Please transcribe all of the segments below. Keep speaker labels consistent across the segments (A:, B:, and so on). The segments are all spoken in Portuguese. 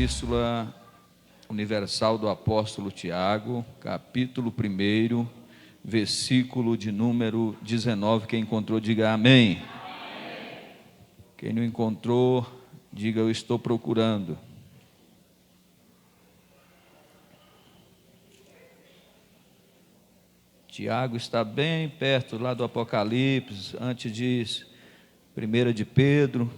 A: Epístola Universal do Apóstolo Tiago, capítulo 1, versículo de número 19. Quem encontrou, diga amém. Quem não encontrou, diga eu estou procurando. Tiago está bem perto lá do Apocalipse, antes de 1 de Pedro.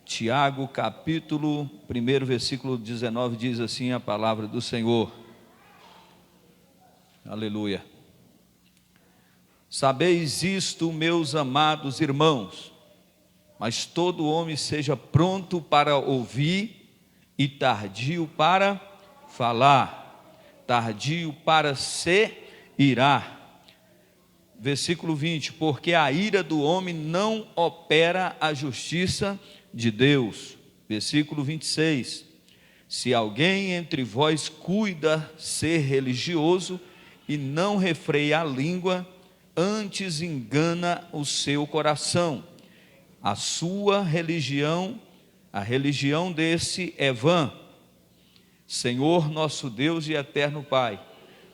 A: Tiago, capítulo 1, versículo 19, diz assim a palavra do Senhor. Aleluia. Sabeis isto, meus amados irmãos, mas todo homem seja pronto para ouvir e tardio para falar, tardio para se irar. Versículo 20, porque a ira do homem não opera a justiça de Deus. Versículo 26, se alguém entre vós cuida ser religioso e não refreia a língua, antes engana o seu coração, a sua religião, a religião desse é vã. Senhor nosso Deus e eterno Pai,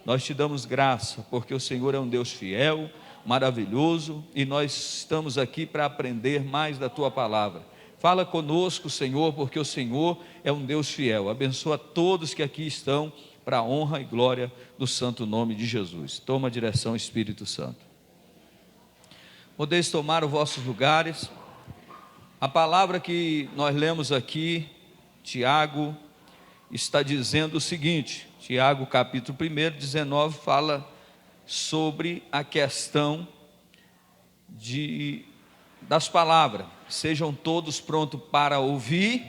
A: nós te damos graça, porque o Senhor é um Deus fiel, maravilhoso, e nós estamos aqui para aprender mais da tua palavra. Fala conosco, Senhor, porque o Senhor é um Deus fiel. Abençoa todos que aqui estão, para a honra e glória do santo nome de Jesus. Toma a direção, Espírito Santo. Podeis tomar os vossos lugares. A palavra que nós lemos aqui, Tiago, está dizendo o seguinte. Tiago capítulo 1, 19, fala sobre a questão das palavras. Sejam todos prontos para ouvir,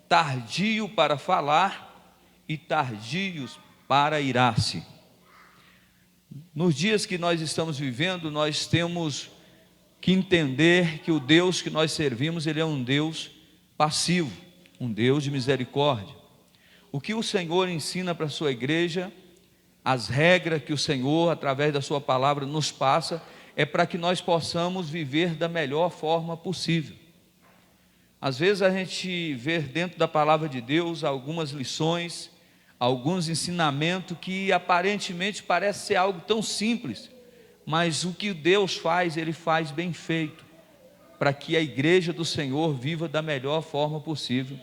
A: tardio para falar e tardios para irar-se. Nos dias que nós estamos vivendo, nós temos que entender que o Deus que nós servimos, Ele é um Deus passivo, um Deus de misericórdia. O que o Senhor ensina para a sua igreja, as regras que o Senhor, através da sua palavra, nos passa, é para que nós possamos viver da melhor forma possível. Às vezes a gente vê dentro da palavra de Deus algumas lições, alguns ensinamentos que aparentemente parece ser algo tão simples, mas o que Deus faz, Ele faz bem feito, para que a igreja do Senhor viva da melhor forma possível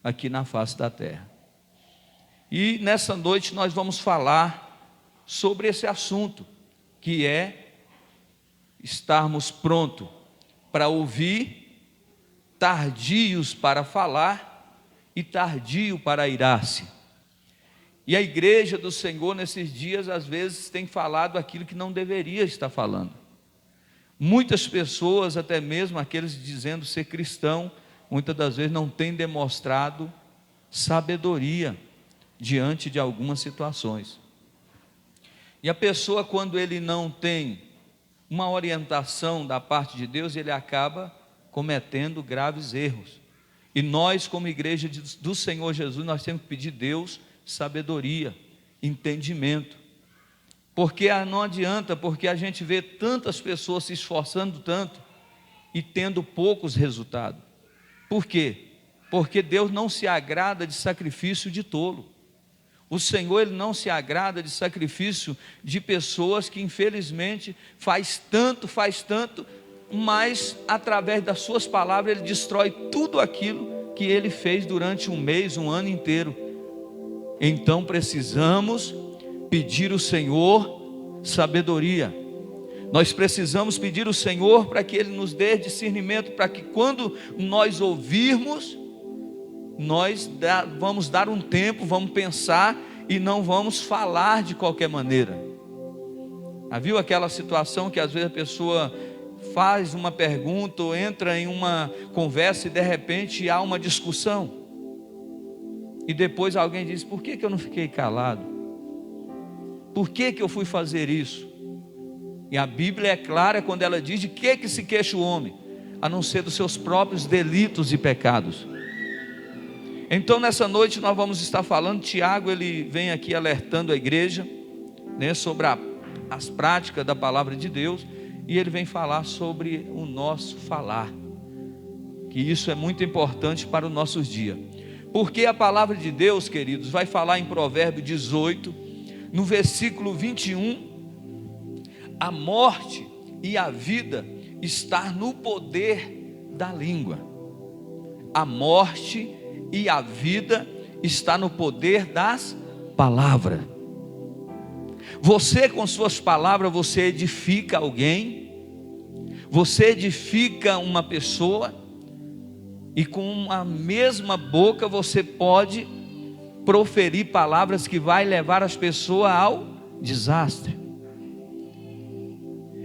A: aqui na face da terra. E nessa noite nós vamos falar sobre esse assunto, que é estarmos prontos para ouvir, tardios para falar e tardio para irar-se. E a igreja do Senhor nesses dias às vezes tem falado aquilo que não deveria estar falando. Muitas pessoas, até mesmo aqueles dizendo ser cristão, muitas das vezes não têm demonstrado sabedoria diante de algumas situações. E a pessoa, quando ele não tem uma orientação da parte de Deus, ele acaba cometendo graves erros. E nós, como igreja do Senhor Jesus, nós temos que pedir a Deus sabedoria, entendimento. Porque não adianta, porque a gente vê tantas pessoas se esforçando tanto e tendo poucos resultados. Por quê? Porque Deus não se agrada de sacrifício de tolo. O Senhor, Ele não se agrada de sacrifício de pessoas que infelizmente faz tanto, mas através das suas palavras Ele destrói tudo aquilo que Ele fez durante um mês, um ano inteiro. Então precisamos pedir ao Senhor sabedoria. Nós precisamos pedir ao Senhor para que Ele nos dê discernimento, para que quando nós ouvirmos, nós vamos dar um tempo, vamos pensar e não vamos falar de qualquer maneira. Viu aquela situação que às vezes a pessoa faz uma pergunta ou entra em uma conversa e de repente há uma discussão? E depois alguém diz, por que eu não fiquei calado? Por que eu fui fazer isso? E a Bíblia é clara quando ela diz de que se queixa o homem, a não ser dos seus próprios delitos e pecados. Então nessa noite nós vamos estar falando, Tiago ele vem aqui alertando a igreja, né, sobre as práticas da palavra de Deus, e ele vem falar sobre o nosso falar. que isso é muito importante para os nossos dias. Porque a palavra de Deus, queridos, vai falar em Provérbios 18, no versículo 21, a morte e a vida está no poder da língua. A morte e a vida está no poder das palavras. Você, com suas palavras, você edifica alguém, você edifica uma pessoa, e com a mesma boca você pode proferir palavras que vai levar as pessoas ao desastre.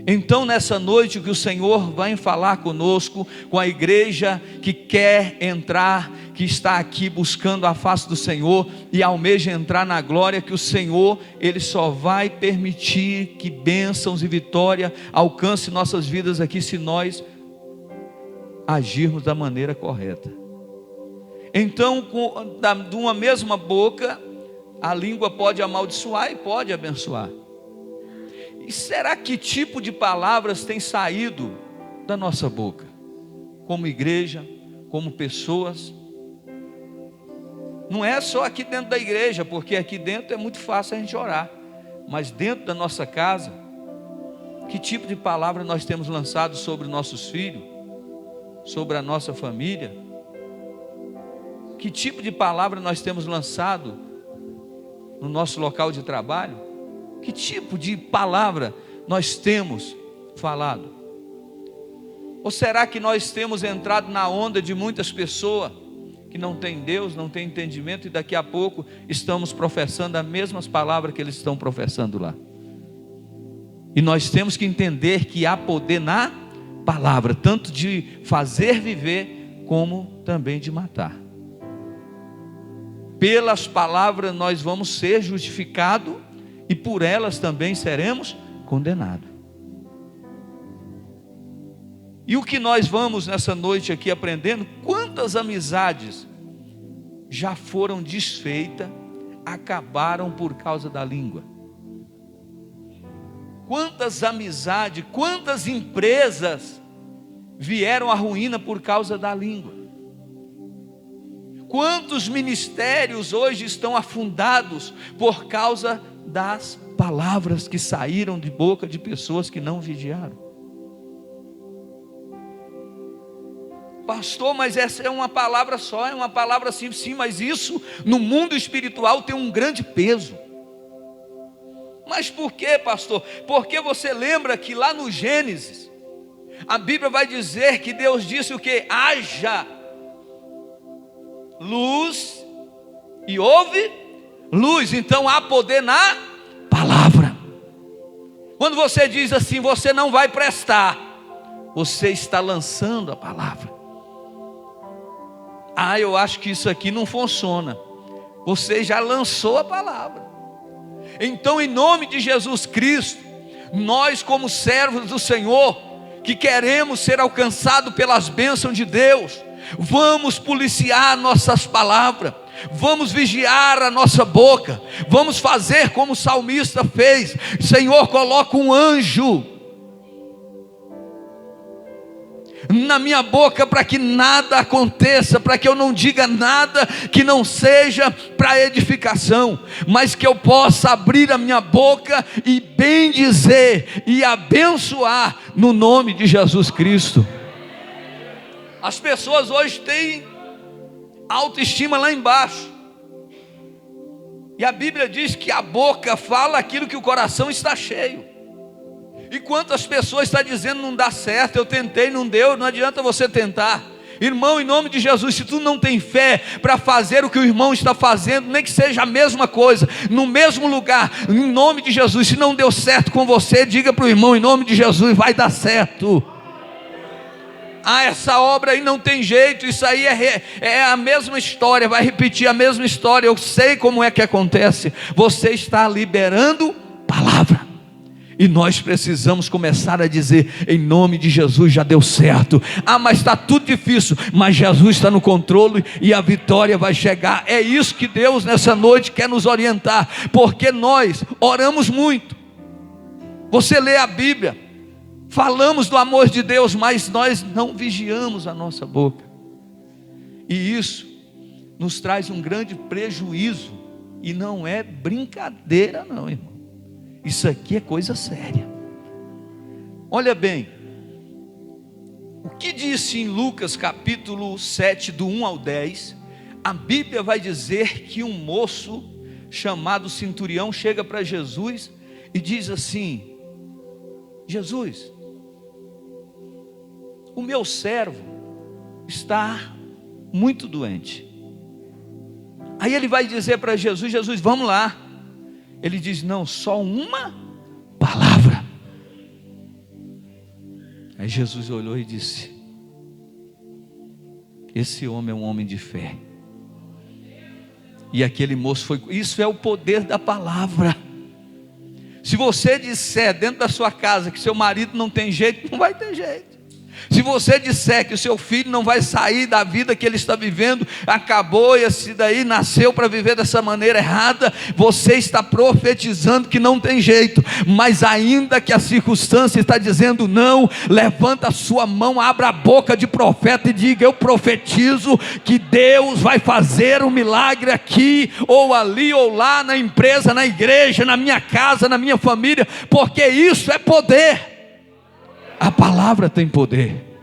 A: Então, nessa noite, que o Senhor vai falar conosco, com a igreja que quer entrar, que está aqui buscando a face do Senhor e almeja entrar na glória, que o Senhor, Ele só vai permitir que bênçãos e vitória alcance nossas vidas aqui, se nós agirmos da maneira correta. Então, de uma mesma boca, a língua pode amaldiçoar e pode abençoar. E será que tipo de palavras tem saído da nossa boca? Como igreja, como pessoas. Não é só aqui dentro da igreja, porque aqui dentro é muito fácil a gente orar. Mas dentro da nossa casa, que tipo de palavra nós temos lançado sobre nossos filhos? Sobre a nossa família? Que tipo de palavra nós temos lançado no nosso local de trabalho? Que tipo de palavra nós temos falado? Ou será que nós temos entrado na onda de muitas pessoas que não têm Deus, não têm entendimento, e daqui a pouco estamos professando as mesmas palavras que eles estão professando lá? E nós temos que entender que há poder na palavra, tanto de fazer viver, como também de matar. Pelas palavras nós vamos ser justificados, e por elas também seremos condenados. E o que nós vamos nessa noite aqui aprendendo? Quantas amizades já foram desfeitas, acabaram por causa da língua? Quantas amizades, quantas empresas vieram à ruína por causa da língua? Quantos ministérios hoje estão afundados por causa das palavras que saíram de boca de pessoas que não vigiaram? Pastor, mas essa é uma palavra só, é uma palavra simples. Sim, mas isso no mundo espiritual tem um grande peso. Mas por quê, pastor? Porque você lembra que lá no Gênesis, a Bíblia vai dizer que Deus disse o quê? Haja luz e houve luz. Então há poder na palavra. Quando você diz assim, você não vai prestar, você está lançando a palavra. Ah, eu acho que isso aqui não funciona. Você já lançou a palavra. Então, em nome de Jesus Cristo, nós como servos do Senhor, que queremos ser alcançados pelas bênçãos de Deus, vamos policiar nossas palavras, vamos vigiar a nossa boca, vamos fazer como o salmista fez. Senhor, coloca um anjo na minha boca para que nada aconteça, para que eu não diga nada que não seja para edificação, mas que eu possa abrir a minha boca e bem dizer e abençoar no nome de Jesus Cristo. As pessoas hoje têm autoestima lá embaixo, e a Bíblia diz que a boca fala aquilo que o coração está cheio. E quantas pessoas estão dizendo não dá certo, eu tentei, não deu, não adianta você tentar. Irmão, em nome de Jesus, se tu não tem fé para fazer o que o irmão está fazendo, nem que seja a mesma coisa, no mesmo lugar, em nome de Jesus, se não deu certo com você, diga para o irmão, em nome de Jesus, vai dar certo. Ah, essa obra aí não tem jeito, isso aí é a mesma história, vai repetir a mesma história, eu sei como é que acontece. Você está liberando palavra. E nós precisamos começar a dizer, em nome de Jesus, já deu certo. Ah, mas está tudo difícil, mas Jesus está no controle e a vitória vai chegar. É isso que Deus nessa noite quer nos orientar, porque nós oramos muito. Você lê a Bíblia, falamos do amor de Deus, mas nós não vigiamos a nossa boca. E isso nos traz um grande prejuízo. E não é brincadeira não, irmão. Isso aqui é coisa séria. Olha bem, o que disse em Lucas capítulo 7, do 1 ao 10, a Bíblia vai dizer que um moço chamado centurião chega para Jesus e diz assim: Jesus, o meu servo está muito doente. Aí ele vai dizer para Jesus: Jesus, vamos lá. Ele diz: não, só uma palavra. Aí Jesus olhou e disse: esse homem é um homem de fé. E aquele moço foi. Isso é o poder da palavra. Se você disser dentro da sua casa que seu marido não tem jeito, não vai ter jeito. Se você disser que o seu filho não vai sair da vida que ele está vivendo, acabou, esse daí nasceu para viver dessa maneira errada, você está profetizando que não tem jeito. Mas ainda que a circunstância está dizendo não, levanta a sua mão, abra a boca de profeta e diga: eu profetizo que Deus vai fazer um milagre aqui, ou ali, ou lá, na empresa, na igreja, na minha casa, na minha família, porque isso é poder. A palavra tem poder.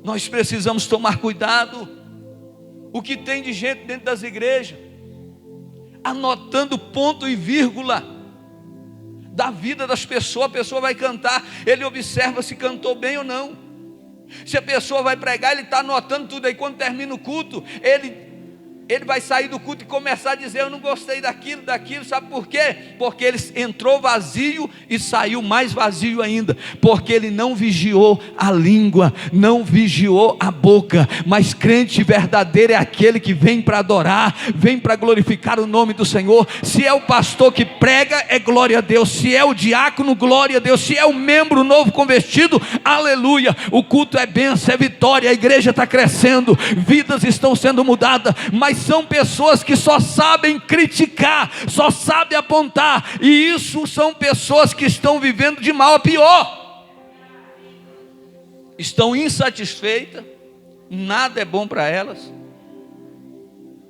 A: Nós precisamos tomar cuidado. O que tem de gente dentro das igrejas anotando ponto e vírgula da vida das pessoas. A pessoa vai cantar, ele observa se cantou bem ou não. Se a pessoa vai pregar, ele está anotando tudo. Aí quando termina o culto, ele vai sair do culto e começar a dizer: eu não gostei daquilo, sabe por quê? Porque ele entrou vazio e saiu mais vazio ainda, porque ele não vigiou a língua, não vigiou a boca. Mas crente verdadeiro é aquele que vem para adorar, vem para glorificar o nome do Senhor. Se é o pastor que prega, é glória a Deus. Se é o diácono, glória a Deus. Se é o membro novo convertido, aleluia. O culto é bênção, é vitória, a igreja está crescendo, vidas estão sendo mudadas. Mas são pessoas que só sabem criticar, só sabem apontar, e isso são pessoas que estão vivendo de mal a pior, estão insatisfeitas, nada é bom para elas,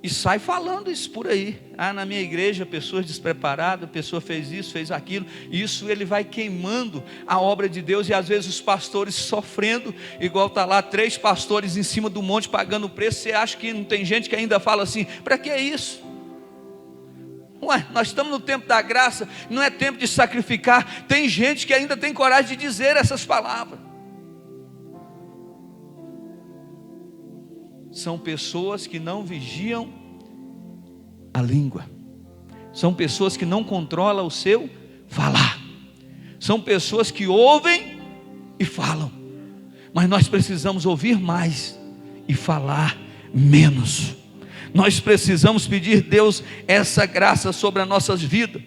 A: e sai falando isso por aí. Na minha igreja, pessoas despreparadas, a pessoa fez isso, fez aquilo. Isso ele vai queimando a obra de Deus. E às vezes os pastores sofrendo, igual está lá 3 pastores em cima do monte pagando o preço. Você acha que não tem gente que ainda fala assim: para que isso? Ué, nós estamos no tempo da graça, não é tempo de sacrificar. Tem gente que ainda tem coragem de dizer essas palavras. São pessoas que não vigiam a língua. São pessoas que não controlam o seu falar. São pessoas que ouvem e falam. Mas nós precisamos ouvir mais e falar menos. Nós precisamos pedir a Deus essa graça sobre as nossas vidas.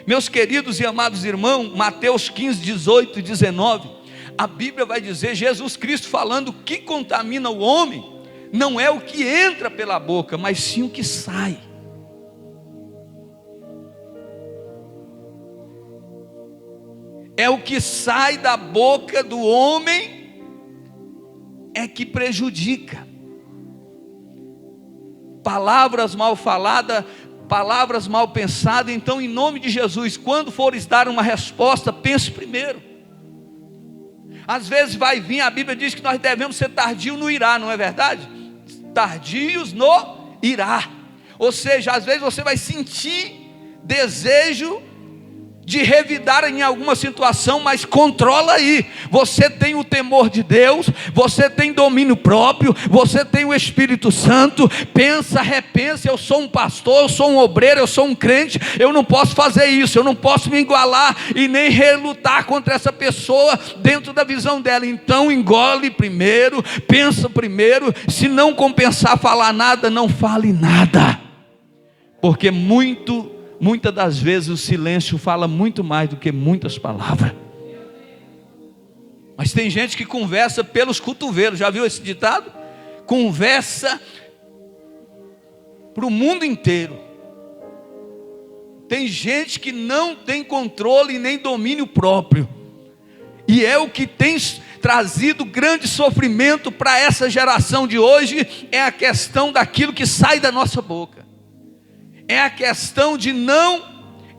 A: Meus queridos e amados irmãos, Mateus 15, 18 e 19, a Bíblia vai dizer, Jesus Cristo falando, que contamina o homem não é o que entra pela boca, mas sim o que sai. É o que sai da boca do homem é que prejudica. Palavras mal faladas, palavras mal pensadas. Então, em nome de Jesus, quando fores dar uma resposta, pense primeiro. Às vezes vai vir, a Bíblia diz que nós devemos ser tardios no irá, não é verdade? Tardios no irá. Ou seja, às vezes você vai sentir desejo de revidar em alguma situação, mas controla aí. Você tem o temor de Deus, você tem domínio próprio, você tem o Espírito Santo. Pensa, repensa: eu sou um pastor, eu sou um obreiro, eu sou um crente, eu não posso fazer isso, eu não posso me igualar e nem relutar contra essa pessoa dentro da visão dela. Então engole primeiro, pensa primeiro. Se não compensar falar nada, não fale nada, porque muitas das vezes o silêncio fala muito mais do que muitas palavras. Mas tem gente que conversa pelos cotovelos. Já viu esse ditado? Conversa para o mundo inteiro. Tem gente que não tem controle nem domínio próprio, e é o que tem trazido grande sofrimento para essa geração de hoje é a questão daquilo que sai da nossa boca. É a questão de não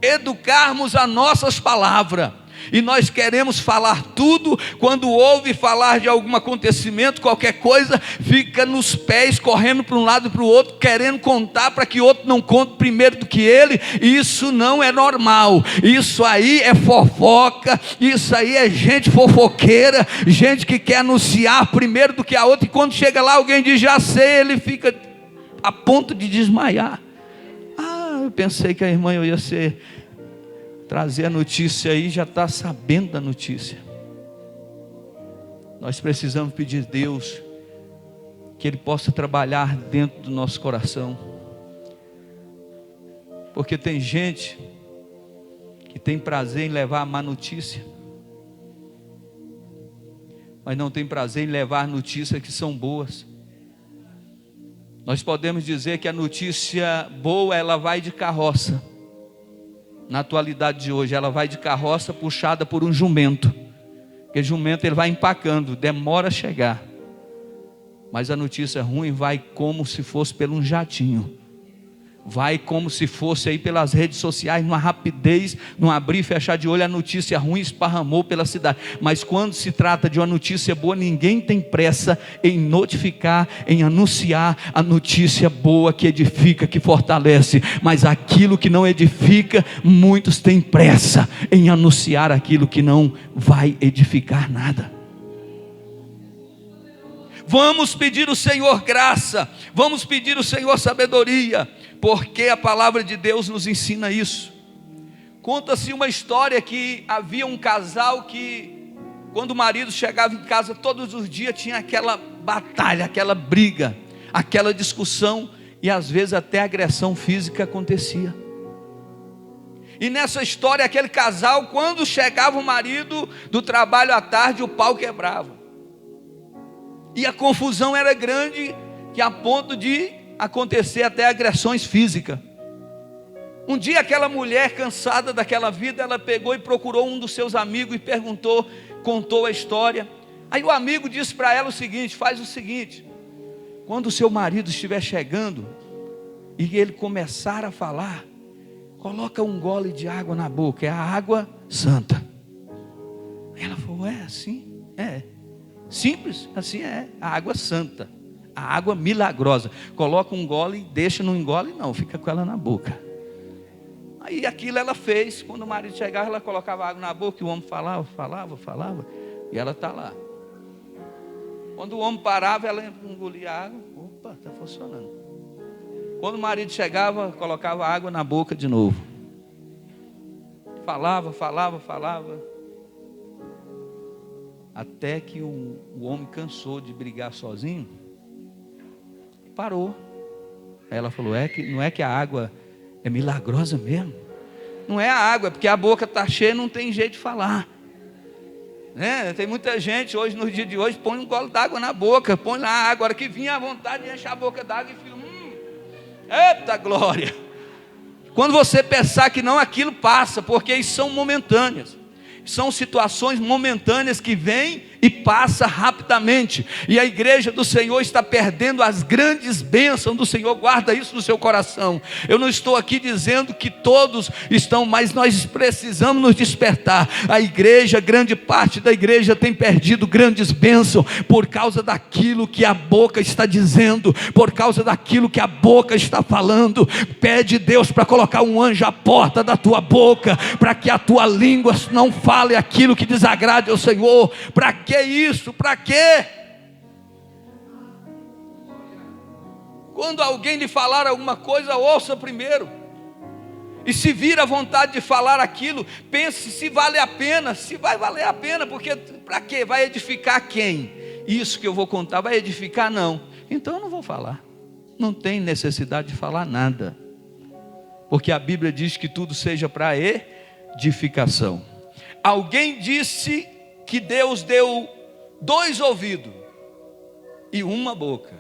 A: educarmos as nossas palavras. E nós queremos falar tudo, quando ouve falar de algum acontecimento, qualquer coisa, fica nos pés, correndo para um lado e para o outro, querendo contar para que outro não conte primeiro do que ele. Isso não é normal, isso aí é fofoca, isso aí é gente fofoqueira, gente que quer anunciar primeiro do que a outra, e quando chega lá alguém diz já sei, ele fica a ponto de desmaiar. Eu pensei que a irmã ia trazer a notícia aí, já está sabendo da notícia. Nós precisamos pedir a Deus que Ele possa trabalhar dentro do nosso coração, porque tem gente que tem prazer em levar a má notícia, mas não tem prazer em levar notícias que são boas. Nós podemos dizer que a notícia boa, ela vai de carroça. Na atualidade de hoje, ela vai de carroça puxada por um jumento. Porque jumento ele vai empacando, demora a chegar. Mas a notícia ruim vai como se fosse pelo um jatinho. Vai como se fosse aí pelas redes sociais, numa rapidez, num abrir e fechar de olho, a notícia ruim esparramou pela cidade. Mas quando se trata de uma notícia boa, ninguém tem pressa em notificar, em anunciar a notícia boa que edifica, que fortalece. Mas aquilo que não edifica, muitos têm pressa em anunciar aquilo que não vai edificar nada. Vamos pedir ao Senhor graça, vamos pedir ao Senhor sabedoria, porque a palavra de Deus nos ensina isso. Conta-se uma história que havia um casal que, quando o marido chegava em casa todos os dias, tinha aquela batalha, aquela briga, aquela discussão, e às vezes até agressão física acontecia. E nessa história, aquele casal, quando chegava o marido do trabalho à tarde, o pau quebrava. E a confusão era grande, que a ponto de acontecer até agressões físicas. Um dia aquela mulher cansada daquela vida, ela pegou e procurou um dos seus amigos e perguntou, contou a história. Aí o amigo disse para ela o seguinte: faz o seguinte, quando o seu marido estiver chegando e ele começar a falar, coloca um gole de água na boca, é a água santa. Aí ela falou, é assim? É. Simples, assim é, a água santa, a água milagrosa. Coloca um gole e deixa, não engole não, fica com ela na boca. Aí aquilo ela fez, quando o marido chegava, ela colocava água na boca, e o homem falava, e ela está lá. Quando o homem parava, ela engolia a água, opa, está funcionando. Quando o marido chegava, colocava água na boca de novo. Falava. Até que o homem cansou de brigar sozinho, parou. Aí ela falou, não é que a água é milagrosa mesmo? Não é a água, é porque a boca está cheia e não tem jeito de falar. Tem muita gente hoje, no dia de hoje, põe um gole d'água na boca, põe lá a água, agora que vinha a vontade de encher a boca d'água e fica, eita glória. Quando você pensar que não, aquilo passa, porque isso são momentâneas. São situações momentâneas que vêm e passam rapidamente. E a igreja do Senhor está perdendo as grandes bênçãos do Senhor. Guarda isso no seu coração. Eu não estou aqui dizendo que todos estão, mas nós precisamos nos despertar. A igreja, grande parte da igreja tem perdido grandes bênçãos por causa daquilo que a boca está dizendo, por causa daquilo que a boca está falando. Pede Deus para colocar um anjo à porta da tua boca, para que a tua língua não fale aquilo que desagrade ao Senhor. Para que isso? Para quê? Quando alguém lhe falar alguma coisa, ouça primeiro. E se vir a vontade de falar aquilo, pense se vale a pena, se vai valer a pena, porque para quê? Vai edificar quem? Isso que eu vou contar vai edificar? Não. Então eu não vou falar. Não tem necessidade de falar nada. Porque a Bíblia diz que tudo seja para edificação. Alguém disse que Deus deu 2 ouvidos e uma boca,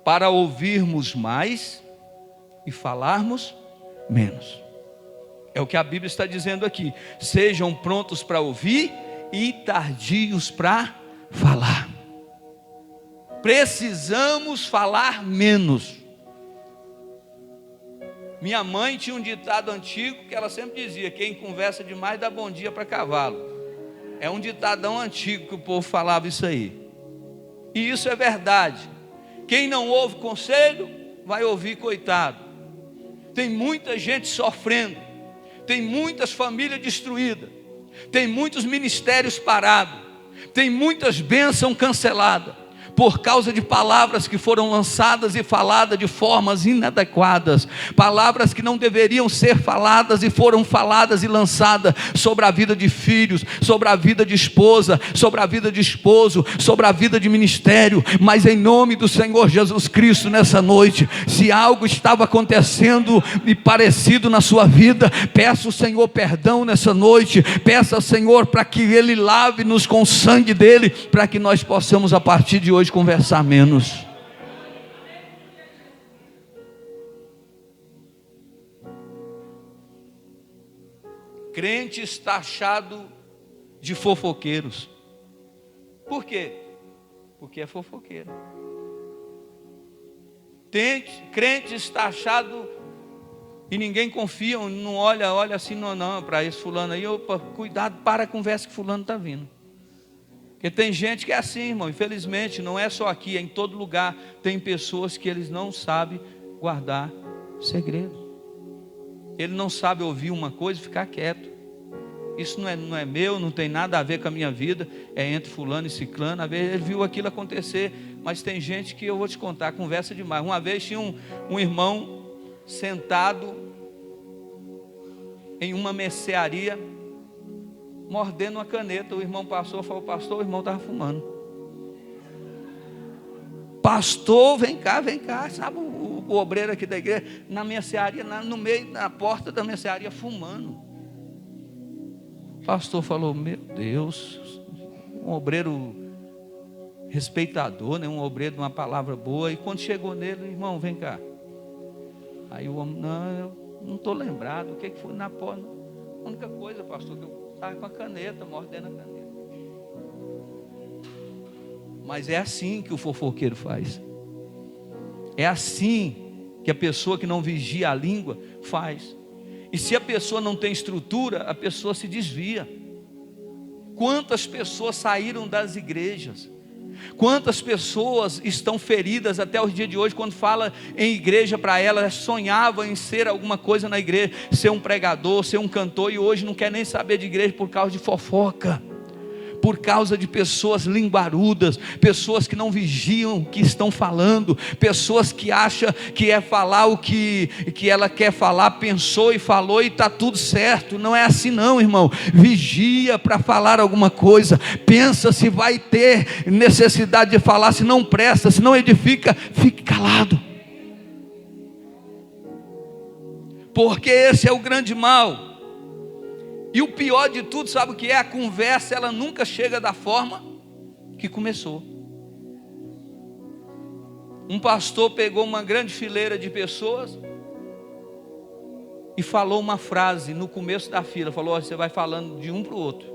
A: para ouvirmos mais e falarmos menos. É o que a Bíblia está dizendo aqui. Sejam prontos para ouvir e tardios para falar. Precisamos falar menos. Minha mãe tinha um ditado antigo que ela sempre dizia: quem conversa demais dá bom dia para cavalo. É um ditadão antigo que o povo falava isso aí. E isso é verdade. Quem não ouve conselho, vai ouvir coitado. Tem muita gente sofrendo. Tem muitas famílias destruídas. Tem muitos ministérios parados. Tem muitas bênçãos canceladas por causa de palavras que foram lançadas e faladas de formas inadequadas, palavras que não deveriam ser faladas e foram faladas e lançadas sobre a vida de filhos, sobre a vida de esposa, sobre a vida de esposo, sobre a vida de ministério. Mas em nome do Senhor Jesus Cristo, nessa noite, se algo estava acontecendo e parecido na sua vida, peça ao Senhor perdão nessa noite, peça ao Senhor para que Ele lave-nos com o sangue dEle, para que nós possamos a partir de hoje conversar menos. Crentes taxados de fofoqueiros. Por quê? Porque é fofoqueiro. Crentes taxados e ninguém confia, não olha assim, não, para esse fulano aí, opa, cuidado, para a conversa que fulano está vindo. Porque tem gente que é assim, irmão, infelizmente, não é só aqui, é em todo lugar. Tem pessoas que eles não sabem guardar segredo. Ele não sabe ouvir uma coisa e ficar quieto. Isso não é meu, não tem nada a ver com a minha vida, é entre fulano e ciclano. Às vezes ele viu aquilo acontecer, mas tem gente que eu vou te contar, conversa demais. Uma vez tinha um irmão sentado em uma mercearia, mordendo uma caneta. O irmão passou e falou: pastor, o irmão estava fumando. Pastor, vem cá. Sabe o obreiro aqui da igreja, na mercearia, no meio, na porta da mercearia, fumando. O pastor falou: meu Deus, um obreiro respeitador, né? Um obreiro de uma palavra boa. E quando chegou nele: irmão, vem cá. Aí o homem: não, eu não estou lembrado, o que foi na porta? A única coisa, pastor, que eu estava com a caneta, mordendo a caneta. Mas é assim que o fofoqueiro faz. É assim que a pessoa que não vigia a língua faz. E se a pessoa não tem estrutura, a pessoa se desvia. Quantas pessoas saíram das igrejas? Quantas pessoas estão feridas até os dias de hoje? Quando fala em igreja para elas, sonhavam em ser alguma coisa na igreja, ser um pregador, ser um cantor, e hoje não quer nem saber de igreja por causa de fofoca, por causa de pessoas linguarudas, pessoas que não vigiam o que estão falando, pessoas que acham que é falar o que ela quer falar, pensou e falou e está tudo certo. Não é assim não, irmão. Vigia para falar alguma coisa, pensa se vai ter necessidade de falar, se não presta, se não edifica, fique calado. Porque esse é o grande mal. E o pior de tudo, sabe o que é? A conversa, ela nunca chega da forma que começou. Um pastor pegou uma grande fileira de pessoas e falou uma frase no começo da fila. Falou: você vai falando de um para o outro.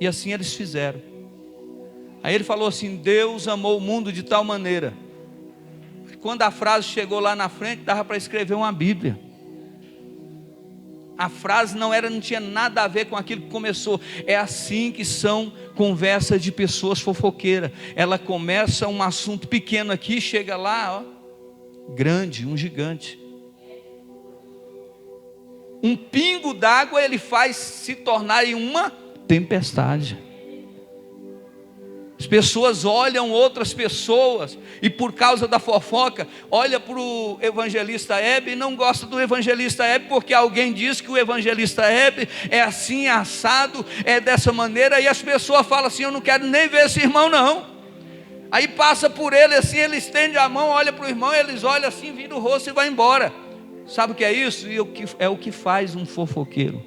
A: E assim eles fizeram. Aí ele falou assim: Deus amou o mundo de tal maneira. Quando a frase chegou lá na frente, dava para escrever uma Bíblia. A frase não tinha nada a ver com aquilo que começou. É assim que são conversas de pessoas fofoqueiras. Ela começa um assunto pequeno aqui, chega lá, ó, grande, um gigante. Um pingo d'água ele faz se tornar em uma tempestade. As pessoas olham outras pessoas e por causa da fofoca, olha para o evangelista Hebe e não gosta do evangelista Hebe porque alguém diz que o evangelista Hebe é assim, é assado, é dessa maneira, e as pessoas falam assim: eu não quero nem ver esse irmão não. Aí passa por ele assim, ele estende a mão, olha para o irmão, eles olham assim, vira o rosto e vai embora. Sabe o que é isso? E é o que faz um fofoqueiro,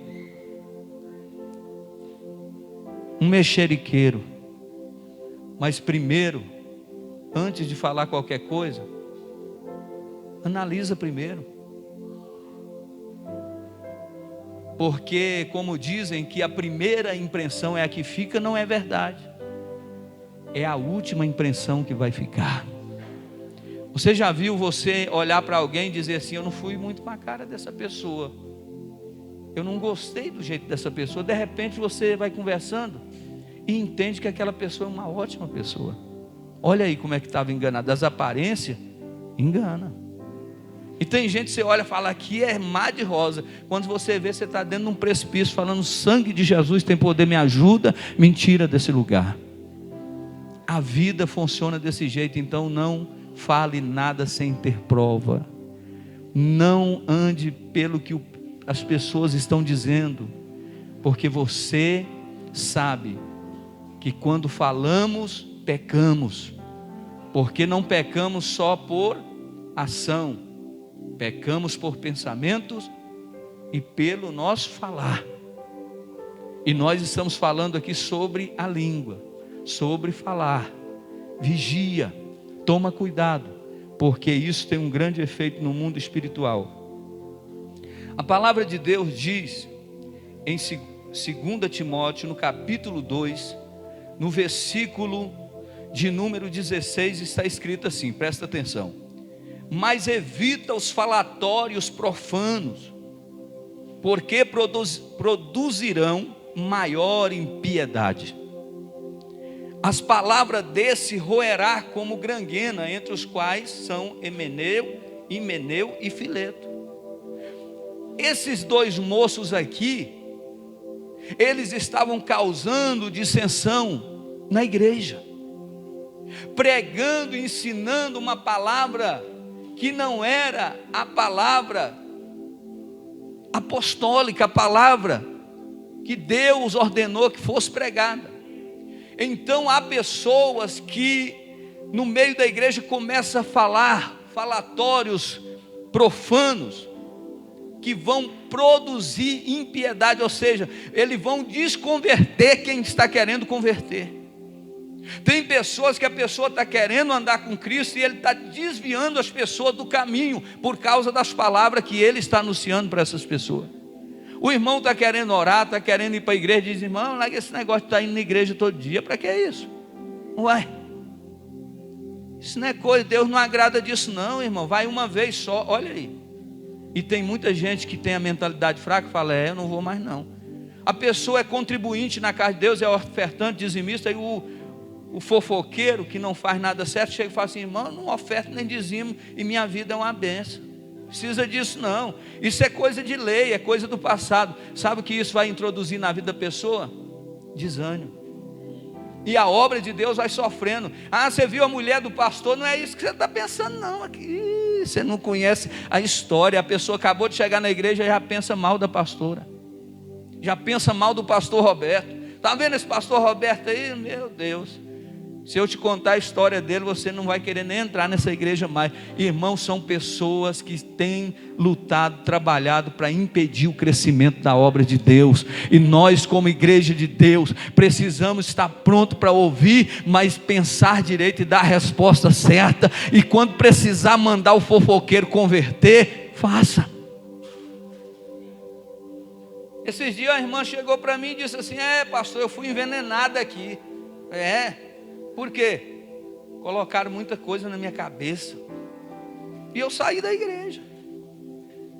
A: um mexeriqueiro. Mas primeiro, antes de falar qualquer coisa, analisa primeiro. Porque, como dizem que a primeira impressão é a que fica, não é verdade. É a última impressão que vai ficar. Você já viu você olhar para alguém e dizer assim: eu não fui muito com a cara dessa pessoa, eu não gostei do jeito dessa pessoa. De repente você vai conversando e entende que aquela pessoa é uma ótima pessoa. Olha aí como é que estava enganado. As aparências engana. E tem gente que você olha e fala: aqui é mar de rosa. Quando você vê, você está dentro de um precipício falando: sangue de Jesus tem poder, me ajuda, me tira desse lugar. A vida funciona desse jeito. Então não fale nada sem ter prova. Não ande pelo que as pessoas estão dizendo, porque você sabe que quando falamos, pecamos. Porque não pecamos só por ação, pecamos por pensamentos e pelo nosso falar. E nós estamos falando aqui sobre a língua, sobre falar. Vigia, toma cuidado, porque isso tem um grande efeito no mundo espiritual. A palavra de Deus diz em 2 Timóteo, no capítulo 2, no versículo de número 16, está escrito assim, presta atenção: mas evita os falatórios profanos, porque produzirão maior impiedade. As palavras desse roerá como granguena, entre os quais são Himeneu e Fileto. Esses dois moços aqui, eles estavam causando dissensão na igreja, pregando e ensinando uma palavra que não era a palavra apostólica, a palavra que Deus ordenou que fosse pregada. Então há pessoas que no meio da igreja começam a falar falatórios profanos, que vão produzir impiedade, ou seja, eles vão desconverter quem está querendo converter. Tem pessoas que a pessoa está querendo andar com Cristo e ele está desviando as pessoas do caminho, por causa das palavras que ele está anunciando para essas pessoas. O irmão está querendo orar, está querendo ir para a igreja, diz: irmão, larga esse negócio de estar indo na igreja todo dia, para que isso? Uai, isso não é coisa, Deus não agrada disso não, irmão, vai uma vez só, olha aí. E tem muita gente que tem a mentalidade fraca, fala: eu não vou mais não. A pessoa é contribuinte na casa de Deus, é ofertante, dizimista, e o fofoqueiro que não faz nada certo, chega e fala assim: irmão, não oferto nem dizimo, e minha vida é uma benção. Precisa disso não, isso é coisa de lei, é coisa do passado. Sabe o que isso vai introduzir na vida da pessoa? Desânimo. E a obra de Deus vai sofrendo. Ah, você viu a mulher do pastor? Não é isso que você está pensando não. Aqui, você não conhece a história. A pessoa acabou de chegar na igreja e já pensa mal da pastora, já pensa mal do pastor Roberto. Está vendo esse pastor Roberto aí? Meu Deus, se eu te contar a história dele, você não vai querer nem entrar nessa igreja mais. Irmãos, são pessoas que têm lutado, trabalhado para impedir o crescimento da obra de Deus. E nós, como igreja de Deus, precisamos estar pronto para ouvir, mas pensar direito e dar a resposta certa. E quando precisar mandar o fofoqueiro converter, faça. Esses dias a irmã chegou para mim e disse assim: pastor, eu fui envenenada aqui. Por quê? Colocaram muita coisa na minha cabeça. E eu saí da igreja.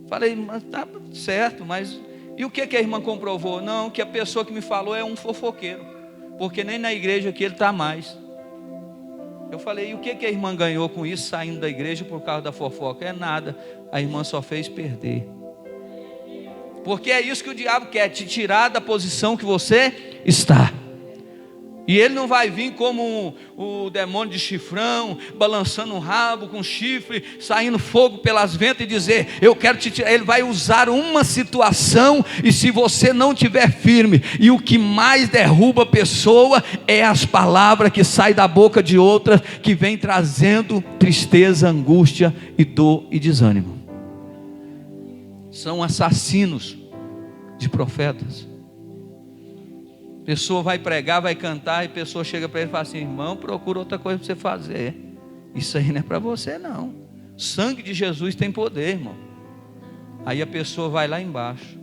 A: Falei: mas tá certo, mas... E o que a irmã comprovou? Não, que a pessoa que me falou é um fofoqueiro, porque nem na igreja aqui ele está mais. Eu falei: e o que a irmã ganhou com isso, saindo da igreja por causa da fofoca? É nada, a irmã só fez perder. Porque é isso que o diabo quer, te tirar da posição que você está. E ele não vai vir como o demônio de chifrão, balançando o rabo com chifre, saindo fogo pelas ventas e dizer: eu quero te tirar. Ele vai usar uma situação, e se você não estiver firme, e o que mais derruba a pessoa é as palavras que saem da boca de outras, que vem trazendo tristeza, angústia e dor e desânimo. São assassinos de profetas. Pessoa vai pregar, vai cantar, e a pessoa chega para ele e fala assim: irmão, procura outra coisa para você fazer, isso aí não é para você não. O sangue de Jesus tem poder, irmão. Aí a pessoa vai lá embaixo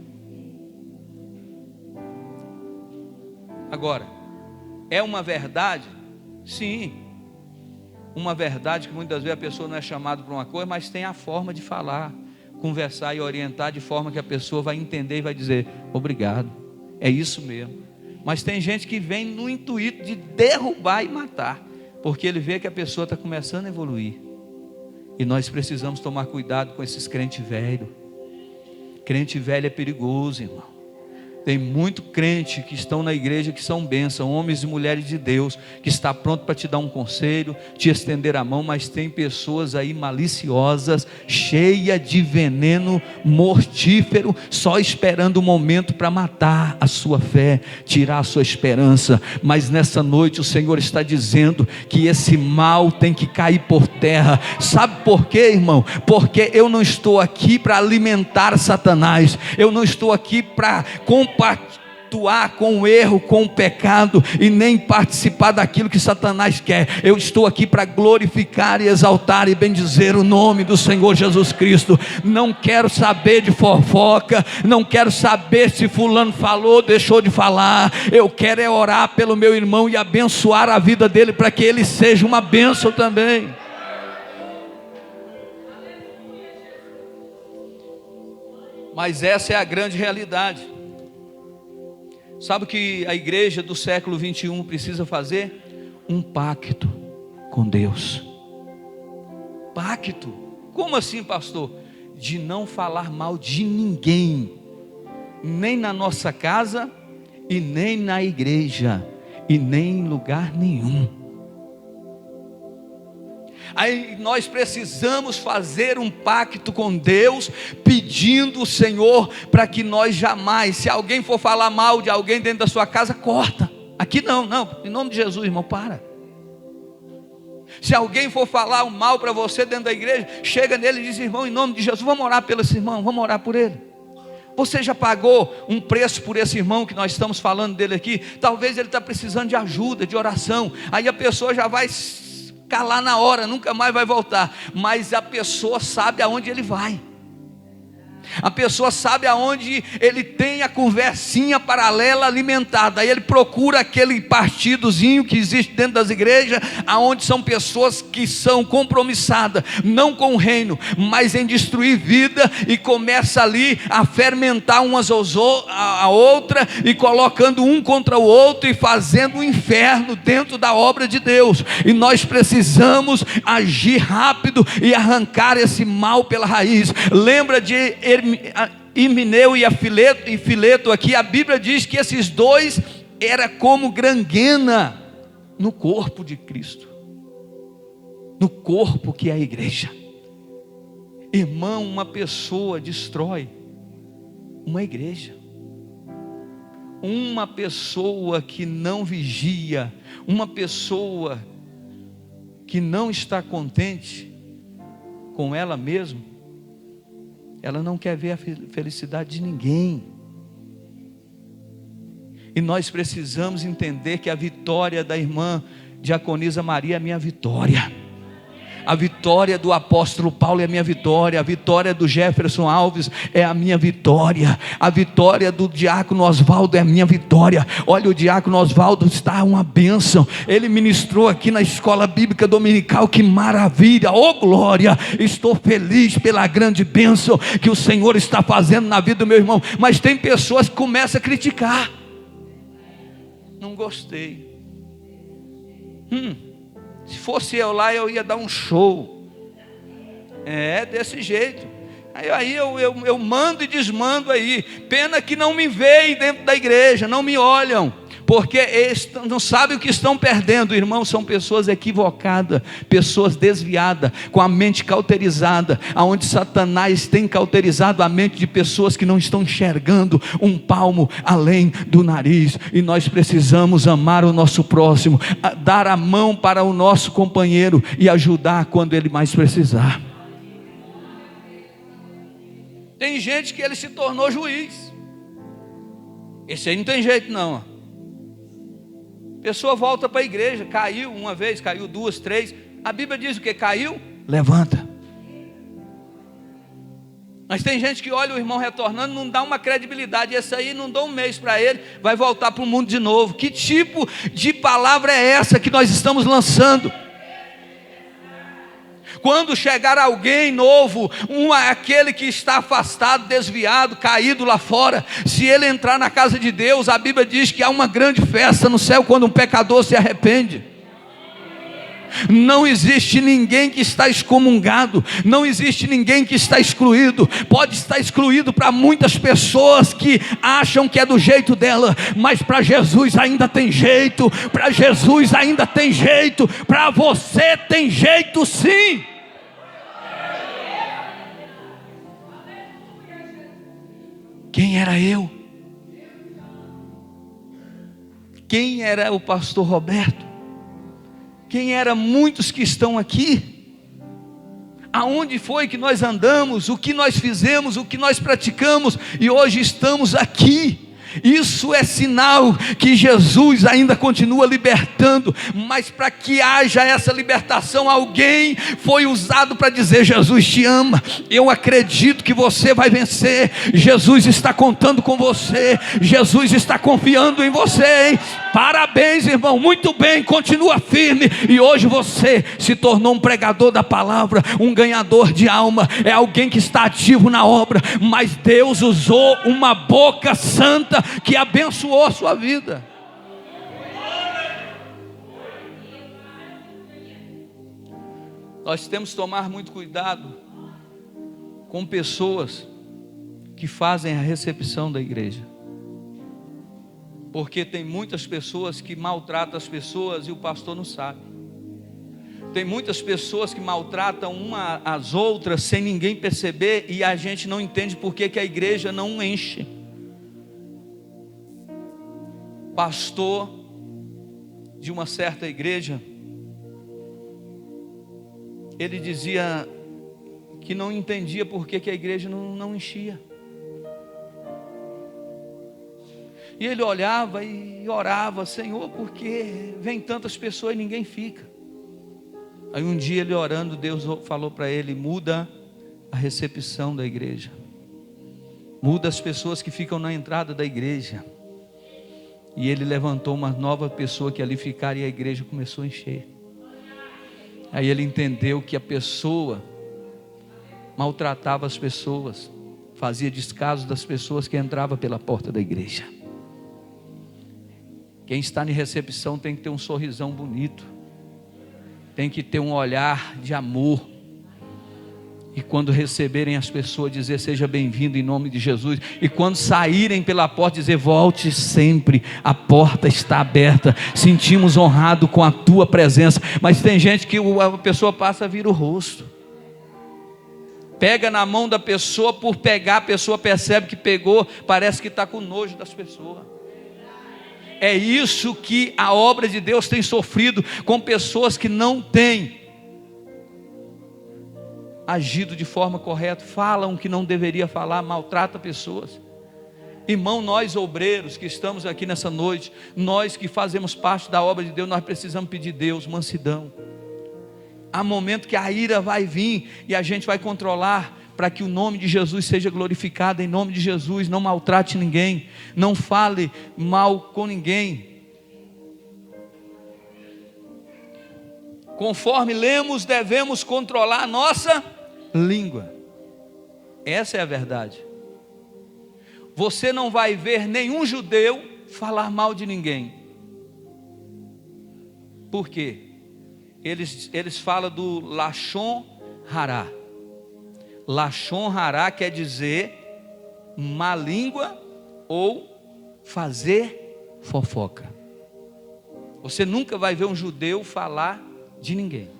A: Agora, é uma verdade? Sim. Uma verdade que muitas vezes a pessoa não é chamada para uma coisa, mas tem a forma de falar, conversar e orientar de forma que a pessoa vai entender e vai dizer: obrigado, é isso mesmo. Mas tem gente que vem no intuito de derrubar e matar, porque ele vê que a pessoa está começando a evoluir. E nós precisamos tomar cuidado com esses crentes velhos. Crente velho é perigoso, irmão. Tem muito crente que estão na igreja que são bênção, homens e mulheres de Deus, que está pronto para te dar um conselho, te estender a mão, mas tem pessoas aí maliciosas, cheia de veneno mortífero, só esperando o momento para matar a sua fé, tirar a sua esperança. Mas nessa noite o Senhor está dizendo que esse mal tem que cair por terra. Sabe por quê, irmão? Porque eu não estou aqui para alimentar Satanás, eu não estou aqui para compactuar com o erro, com o pecado, e nem participar daquilo que Satanás quer. Eu estou aqui para glorificar e exaltar e bendizer o nome do Senhor Jesus Cristo. Não quero saber de fofoca, não quero saber se fulano falou, deixou de falar. Eu quero é orar pelo meu irmão e abençoar a vida dele, para que ele seja uma bênção também. Mas essa é a grande realidade. Sabe o que a igreja do século 21 precisa fazer? Um pacto com Deus. Pacto? Como assim, pastor? De não falar mal de ninguém, nem na nossa casa, e nem na igreja, e nem em lugar nenhum. Aí nós precisamos fazer um pacto com Deus, pedindo o Senhor para que nós jamais, se alguém for falar mal de alguém dentro da sua casa, corta. Aqui não, em nome de Jesus, irmão, para. Se alguém for falar um mal para você dentro da igreja, chega nele e diz: irmão, em nome de Jesus, vamos orar pelo esse irmão, vamos orar por ele. Você já pagou um preço por esse irmão que nós estamos falando dele aqui? Talvez ele está precisando de ajuda, de oração. Aí a pessoa já vai calar na hora, nunca mais vai voltar. Mas a pessoa sabe aonde ele vai. A pessoa sabe aonde ele tem a conversinha paralela alimentada. Aí ele procura aquele partidozinho que existe dentro das igrejas, aonde são pessoas que são compromissadas, não com o reino, mas em destruir vida, e começa ali a fermentar umas a outra, e colocando um contra o outro, e fazendo um inferno dentro da obra de Deus. E nós precisamos agir rápido e arrancar esse mal pela raiz. Lembra de Himeneu e Fileto aqui? A Bíblia diz que esses dois era como granguena no corpo de Cristo, no corpo que é a igreja. Irmão, uma pessoa destrói uma igreja. Uma pessoa que não vigia, uma pessoa que não está contente com ela mesma, ela não quer ver a felicidade de ninguém. E nós precisamos entender que a vitória da irmã Diaconisa Maria é a minha vitória. A vitória do apóstolo Paulo é a minha vitória. A vitória do Jefferson Alves é a minha vitória. A vitória do diácono Oswaldo é a minha vitória. Olha, o diácono Oswaldo está uma bênção. Ele ministrou aqui na escola bíblica dominical. Que maravilha, oh glória. Estou feliz pela grande bênção que o Senhor está fazendo na vida do meu irmão. Mas tem pessoas que começam a criticar. Não gostei. Se fosse eu lá, eu ia dar um show. É desse jeito. Aí eu mando e desmando aí. Pena que não me veem dentro da igreja, não me olham, porque eles não sabem o que estão perdendo. Irmãos, são pessoas equivocadas, pessoas desviadas, com a mente cauterizada, aonde Satanás tem cauterizado a mente de pessoas que não estão enxergando um palmo além do nariz. E nós precisamos amar o nosso próximo, dar a mão para o nosso companheiro e ajudar quando ele mais precisar. Tem gente que ele se tornou juiz. Esse aí não tem jeito não. Pessoa volta para a igreja, caiu uma vez, caiu duas, três. A Bíblia diz o que? Caiu, levanta. Mas tem gente que olha o irmão retornando, não dá uma credibilidade. Esse aí não dá um mês para ele, vai voltar para o mundo de novo. Que tipo de palavra é essa que nós estamos lançando? Quando chegar alguém novo, aquele que está afastado, desviado, caído lá fora, se ele entrar na casa de Deus, a Bíblia diz que há uma grande festa no céu quando um pecador se arrepende. Não existe ninguém que está excomungado, não existe ninguém que está excluído. Pode estar excluído para muitas pessoas que acham que é do jeito dela, mas para Jesus ainda tem jeito, para Jesus ainda tem jeito, para você tem jeito sim. Quem era eu? Quem era o pastor Roberto? Quem eram muitos que estão aqui? Aonde foi que nós andamos? O que nós fizemos? O que nós praticamos? E hoje estamos aqui. Isso é sinal que Jesus ainda continua libertando, mas para que haja essa libertação, alguém foi usado para dizer: Jesus te ama, eu acredito que você vai vencer, Jesus está contando com você, Jesus está confiando em você, hein? Parabéns, irmão, muito bem, continua firme. E hoje você se tornou um pregador da palavra, um ganhador de alma, é alguém que está ativo na obra, mas Deus usou uma boca santa que abençoou a sua vida. Nós temos que tomar muito cuidado com pessoas que fazem a recepção da igreja, porque tem muitas pessoas que maltratam as pessoas e o pastor não sabe. Tem muitas pessoas que maltratam uma às outras sem ninguém perceber, e a gente não entende por que a igreja não enche. Pastor de uma certa igreja, ele dizia que não entendia por que a igreja não enchia. E ele olhava e orava: Senhor, por que vem tantas pessoas e ninguém fica? Aí um dia ele orando, Deus falou para ele: muda a recepção da igreja, muda as pessoas que ficam na entrada da igreja. E ele levantou uma nova pessoa que ali ficaria, e a igreja começou a encher. Aí ele entendeu que a pessoa maltratava as pessoas, fazia descaso das pessoas que entravam pela porta da igreja. Quem está em recepção tem que ter um sorrisão bonito, tem que ter um olhar de amor. E quando receberem as pessoas, dizer: seja bem-vindo em nome de Jesus. E quando saírem pela porta, dizer: volte sempre, a porta está aberta, sentimos honrado com a tua presença. Mas tem gente que a pessoa passa, vira o rosto, pega na mão da pessoa, por pegar, a pessoa percebe que pegou, parece que está com nojo das pessoas. É isso que a obra de Deus tem sofrido com pessoas que não têm agido de forma correta, falam o que não deveria falar, maltrata pessoas. Irmão, nós obreiros que estamos aqui nessa noite, nós que fazemos parte da obra de Deus, nós precisamos pedir a Deus mansidão. Há momento que a ira vai vir e a gente vai controlar, para que o nome de Jesus seja glorificado. Em nome de Jesus, não maltrate ninguém, não fale mal com ninguém. Conforme lemos, devemos controlar a nossa língua. Essa é a verdade. Você não vai ver nenhum judeu falar mal de ninguém. Por quê? Eles falam do Lashon Hará. Lashon Hará quer dizer má língua ou fazer fofoca. Você nunca vai ver um judeu falar de ninguém,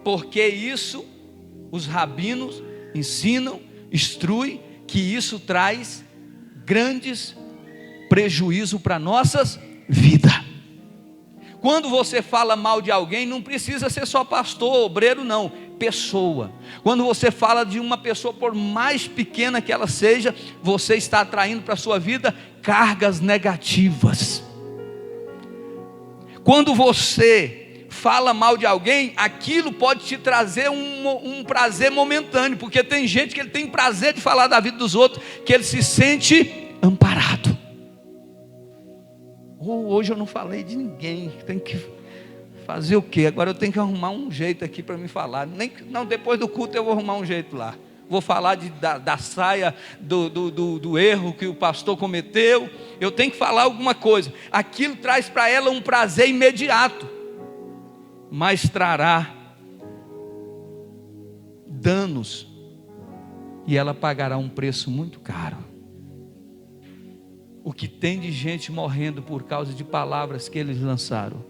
A: porque isso os rabinos ensinam, instruem, que isso traz grandes prejuízos para nossas vidas. Quando você fala mal de alguém, não precisa ser só pastor, obreiro, não, pessoa. Quando você fala de uma pessoa, por mais pequena que ela seja, você está atraindo para a sua vida cargas negativas. Quando você fala mal de alguém, aquilo pode te trazer um prazer momentâneo, porque tem gente que ele tem prazer de falar da vida dos outros, que ele se sente amparado. Hoje eu não falei de ninguém, tem que fazer o quê? Agora eu tenho que arrumar um jeito aqui para me falar. Não, depois do culto eu vou arrumar um jeito lá. Vou falar da saia, do erro que o pastor cometeu. Eu tenho que falar alguma coisa. Aquilo traz para ela um prazer imediato, mas trará danos, e ela pagará um preço muito caro. O que tem de gente morrendo por causa de palavras que eles lançaram,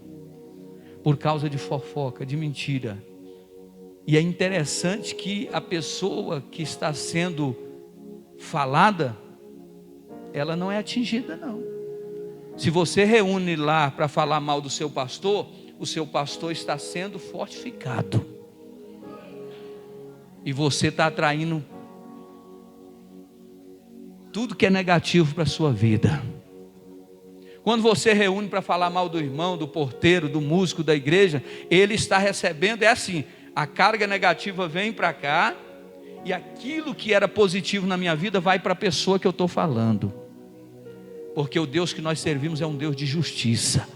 A: por causa de fofoca, de mentira. E é interessante que a pessoa que está sendo falada, ela não é atingida não. Se você reúne lá para falar mal do seu pastor, o seu pastor está sendo fortificado, e você está atraindo tudo que é negativo para a sua vida. Quando você reúne para falar mal do irmão, do porteiro, do músico da igreja, ele está recebendo, é assim, a carga negativa vem para cá, e aquilo que era positivo na minha vida vai para a pessoa que eu estou falando, porque o Deus que nós servimos é um Deus de justiça.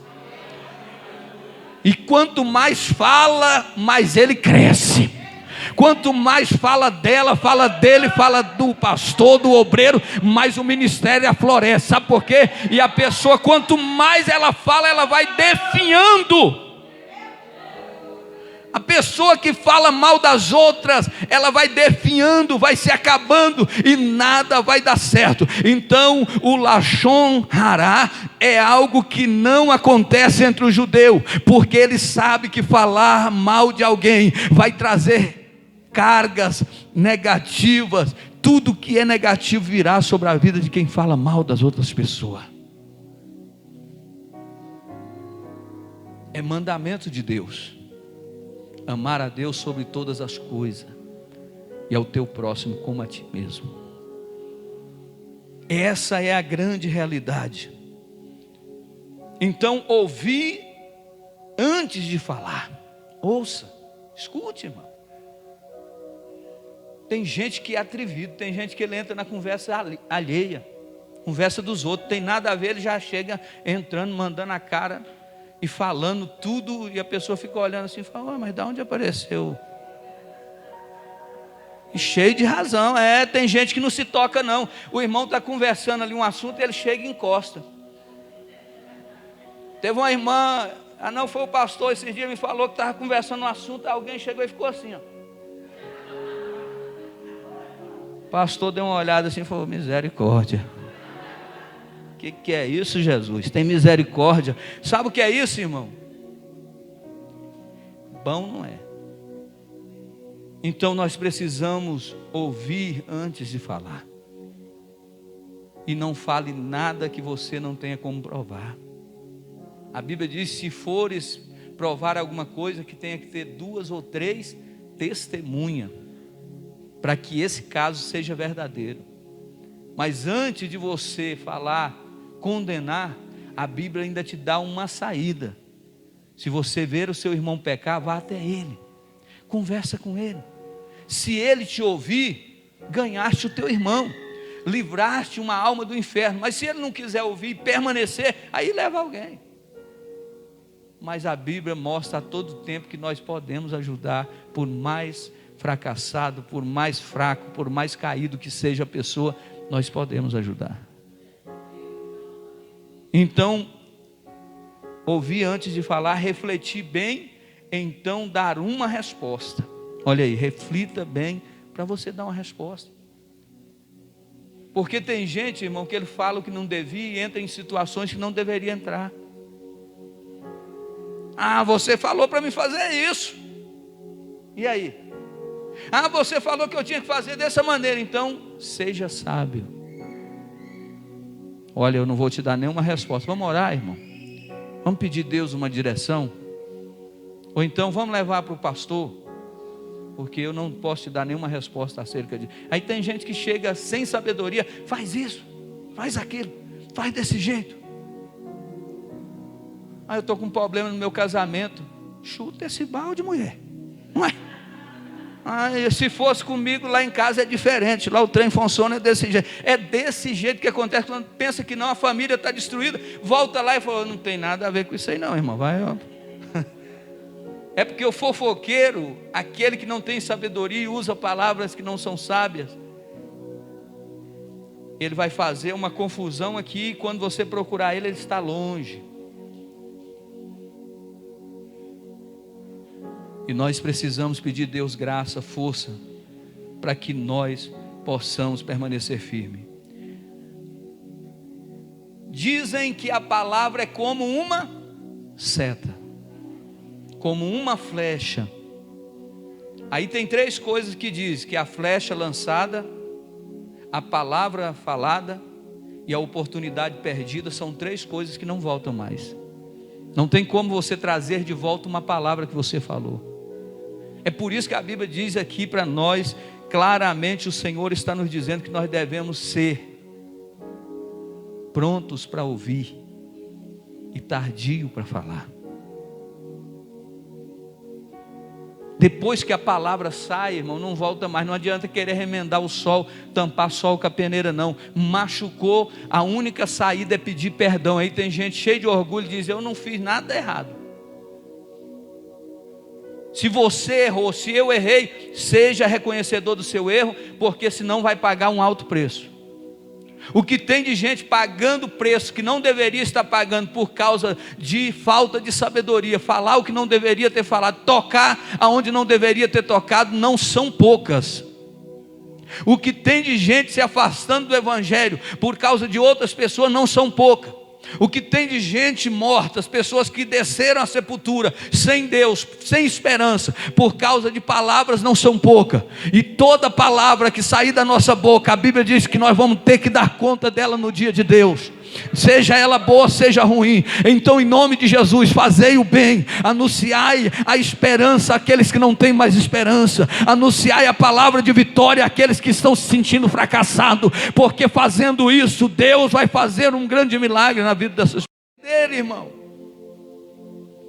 A: E quanto mais fala, mais ele cresce. Quanto mais fala dela, fala dele, fala do pastor, do obreiro, mais o ministério aflorece. Sabe por quê? E a pessoa, quanto mais ela fala, ela vai definhando. A pessoa que fala mal das outras, ela vai definhando, vai se acabando, e nada vai dar certo. Então o Lashon Hará é algo que não acontece entre o judeu, porque ele sabe que falar mal de alguém vai trazer cargas negativas. Tudo que é negativo virá sobre a vida de quem fala mal das outras pessoas. É mandamento de Deus amar a Deus sobre todas as coisas, e ao teu próximo como a ti mesmo. Essa é a grande realidade. Então, ouvir antes de falar. Ouça, escute, irmão. Tem gente que é atrevido, tem gente que ele entra na conversa alheia, conversa dos outros, tem nada a ver, ele já chega entrando, mandando a cara e falando tudo, e a pessoa fica olhando assim e fala: mas de onde apareceu? E cheio de razão. Tem gente que não se toca não. O irmão está conversando ali um assunto, ele chega e encosta. Teve uma irmã, não foi o pastor, esses dias me falou que estava conversando um assunto, alguém chegou e ficou assim, ó. O pastor deu uma olhada assim e falou: misericórdia. O que é isso, Jesus? Tem misericórdia. Sabe o que é isso, irmão? Bom não é. Então nós precisamos ouvir antes de falar. E não fale nada que você não tenha como provar. A Bíblia diz: se fores provar alguma coisa, que tenha que ter 2 ou 3 testemunhas, para que esse caso seja verdadeiro. Mas antes de você falar, condenar, a Bíblia ainda te dá uma saída. Se você ver o seu irmão pecar, vá até ele, conversa com ele. Se ele te ouvir, ganhaste o teu irmão, livraste uma alma do inferno. Mas se ele não quiser ouvir e permanecer, aí leva alguém. Mas a Bíblia mostra a todo tempo que nós podemos ajudar, por mais fracassado, por mais fraco, por mais caído que seja a pessoa, nós podemos ajudar. Então, ouvir antes de falar, refletir bem, então dar uma resposta. Olha aí, reflita bem para você dar uma resposta. Porque tem gente, irmão, que ele fala o que não devia e entra em situações que não deveria entrar. Você falou para me fazer isso. E aí? Você falou que eu tinha que fazer dessa maneira. Então, seja sábio. Olha, eu não vou te dar nenhuma resposta. Vamos orar, irmão? Vamos pedir a Deus uma direção? Ou então vamos levar para o pastor? Porque eu não posso te dar nenhuma resposta acerca disso. Aí tem gente que chega sem sabedoria: faz isso, faz aquilo, faz desse jeito. Eu estou com um problema no meu casamento. Chuta esse balde, mulher. Não é? Se fosse comigo lá em casa é diferente. Lá o trem funciona desse jeito. É desse jeito que acontece quando pensa que não, a família está destruída. Volta lá e fala, não tem nada a ver com isso aí não, irmão. Vai, ó. É porque o fofoqueiro, aquele que não tem sabedoria e usa palavras que não são sábias, ele vai fazer uma confusão aqui, e quando você procurar ele está longe. E nós precisamos pedir a Deus graça, força, para que nós possamos permanecer firmes. Dizem que a palavra é como uma seta, como uma flecha. Aí tem 3 coisas que diz: que a flecha lançada, a palavra falada e a oportunidade perdida são 3 coisas que não voltam mais. Não tem como você trazer de volta uma palavra que você falou. É por isso que a Bíblia diz aqui para nós, claramente o Senhor está nos dizendo que nós devemos ser prontos para ouvir e tardio para falar. Depois que a palavra sai, irmão, não volta mais. Não adianta querer remendar o sol, tampar sol com a peneira, não. Machucou, a única saída é pedir perdão. Aí tem gente cheia de orgulho e diz: eu não fiz nada errado. Se você errou, se eu errei, seja reconhecedor do seu erro, porque senão vai pagar um alto preço. O que tem de gente pagando preço que não deveria estar pagando por causa de falta de sabedoria, falar o que não deveria ter falado, tocar aonde não deveria ter tocado, não são poucas. O que tem de gente se afastando do evangelho por causa de outras pessoas não são poucas. O que tem de gente morta, as pessoas que desceram à sepultura, sem Deus, sem esperança, por causa de palavras não são poucas. E toda palavra que sair da nossa boca, a Bíblia diz que nós vamos ter que dar conta dela no dia de Deus. Seja ela boa, seja ruim. Então, em nome de Jesus, fazei o bem, anunciai a esperança àqueles que não têm mais esperança, anunciai a palavra de vitória àqueles que estão se sentindo fracassados, porque fazendo isso, Deus vai fazer um grande milagre na vida dessas pessoas, irmão.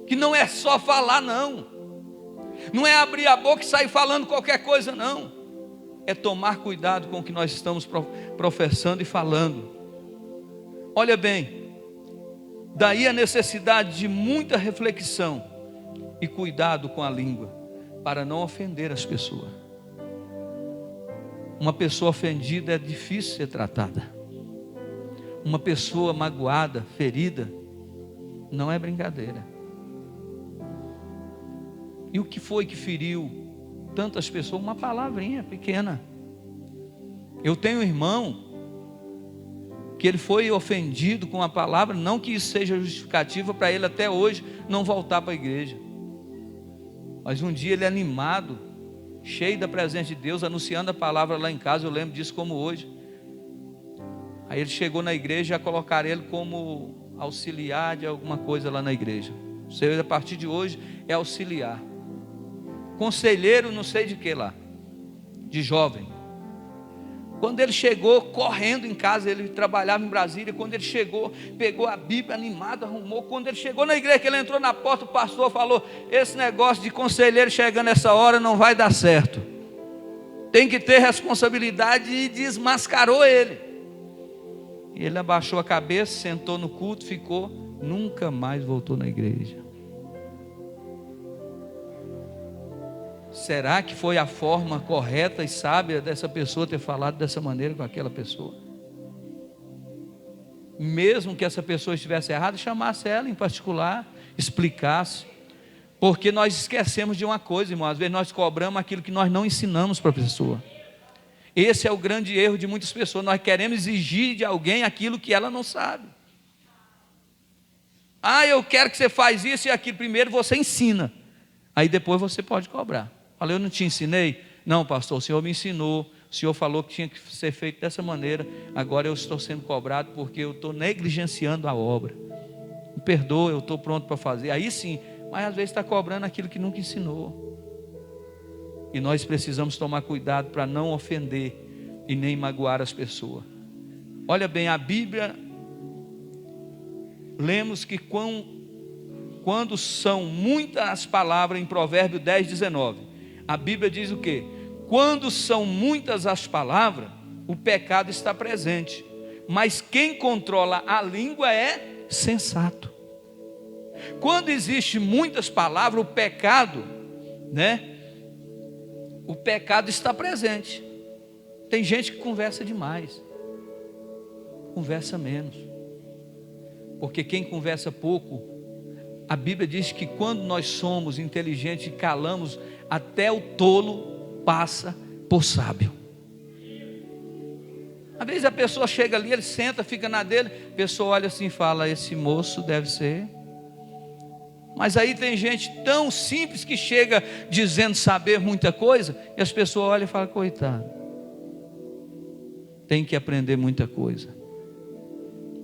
A: Que não é só falar, não é abrir a boca e sair falando qualquer coisa, não. É tomar cuidado com o que nós estamos professando e falando. Olha bem, daí a necessidade de muita reflexão e cuidado com a língua, para não ofender as pessoas. Uma pessoa ofendida é difícil ser tratada. Uma pessoa magoada, ferida, não é brincadeira. E o que foi que feriu tantas pessoas? Uma palavrinha pequena. Eu tenho um irmão que ele foi ofendido com a palavra, não que isso seja justificativa para ele até hoje não voltar para a igreja, mas um dia ele animado, cheio da presença de Deus, anunciando a palavra lá em casa, eu lembro disso como hoje. Aí ele chegou na igreja, já colocaram ele como auxiliar de alguma coisa lá na igreja. Você, a partir de hoje, é auxiliar, conselheiro não sei de que lá, de jovem. Quando ele chegou correndo em casa, ele trabalhava em Brasília. Quando ele chegou, pegou a Bíblia animado, arrumou. Quando ele chegou na igreja, que ele entrou na porta, o pastor falou: esse negócio de conselheiro chegando nessa hora não vai dar certo, tem que ter responsabilidade, e desmascarou ele. E ele abaixou a cabeça, sentou no culto, ficou, nunca mais voltou na igreja. Será que foi a forma correta e sábia dessa pessoa ter falado dessa maneira com aquela pessoa? Mesmo que essa pessoa estivesse errada, chamasse ela em particular, explicasse. Porque nós esquecemos de uma coisa, irmão, às vezes nós cobramos aquilo que nós não ensinamos para a pessoa. Esse é o grande erro de muitas pessoas. Nós queremos exigir de alguém aquilo que ela não sabe. Eu quero que você faça isso e aquilo. Primeiro você ensina, aí depois você pode cobrar. Falei: eu não te ensinei? Não, pastor, o senhor me ensinou, o senhor falou que tinha que ser feito dessa maneira, agora eu estou sendo cobrado porque eu estou negligenciando a obra. Me perdoa, eu estou pronto para fazer. Aí sim, mas às vezes está cobrando aquilo que nunca ensinou. E nós precisamos tomar cuidado para não ofender e nem magoar as pessoas. Olha bem, a Bíblia, lemos que quando são muitas as palavras, em Provérbio 10:19, a Bíblia diz o quê? Quando são muitas as palavras, o pecado está presente, mas quem controla a língua é sensato. Quando existe muitas palavras, o pecado, o pecado está presente. Tem gente que conversa demais, conversa menos, porque quem conversa pouco, a Bíblia diz que quando nós somos inteligentes e calamos, até o tolo passa por sábio. Às vezes a pessoa chega ali, ele senta, fica na dele, a pessoa olha assim e fala: esse moço deve ser. Mas aí tem gente tão simples que chega dizendo saber muita coisa, e as pessoas olham e falam: coitado, tem que aprender muita coisa,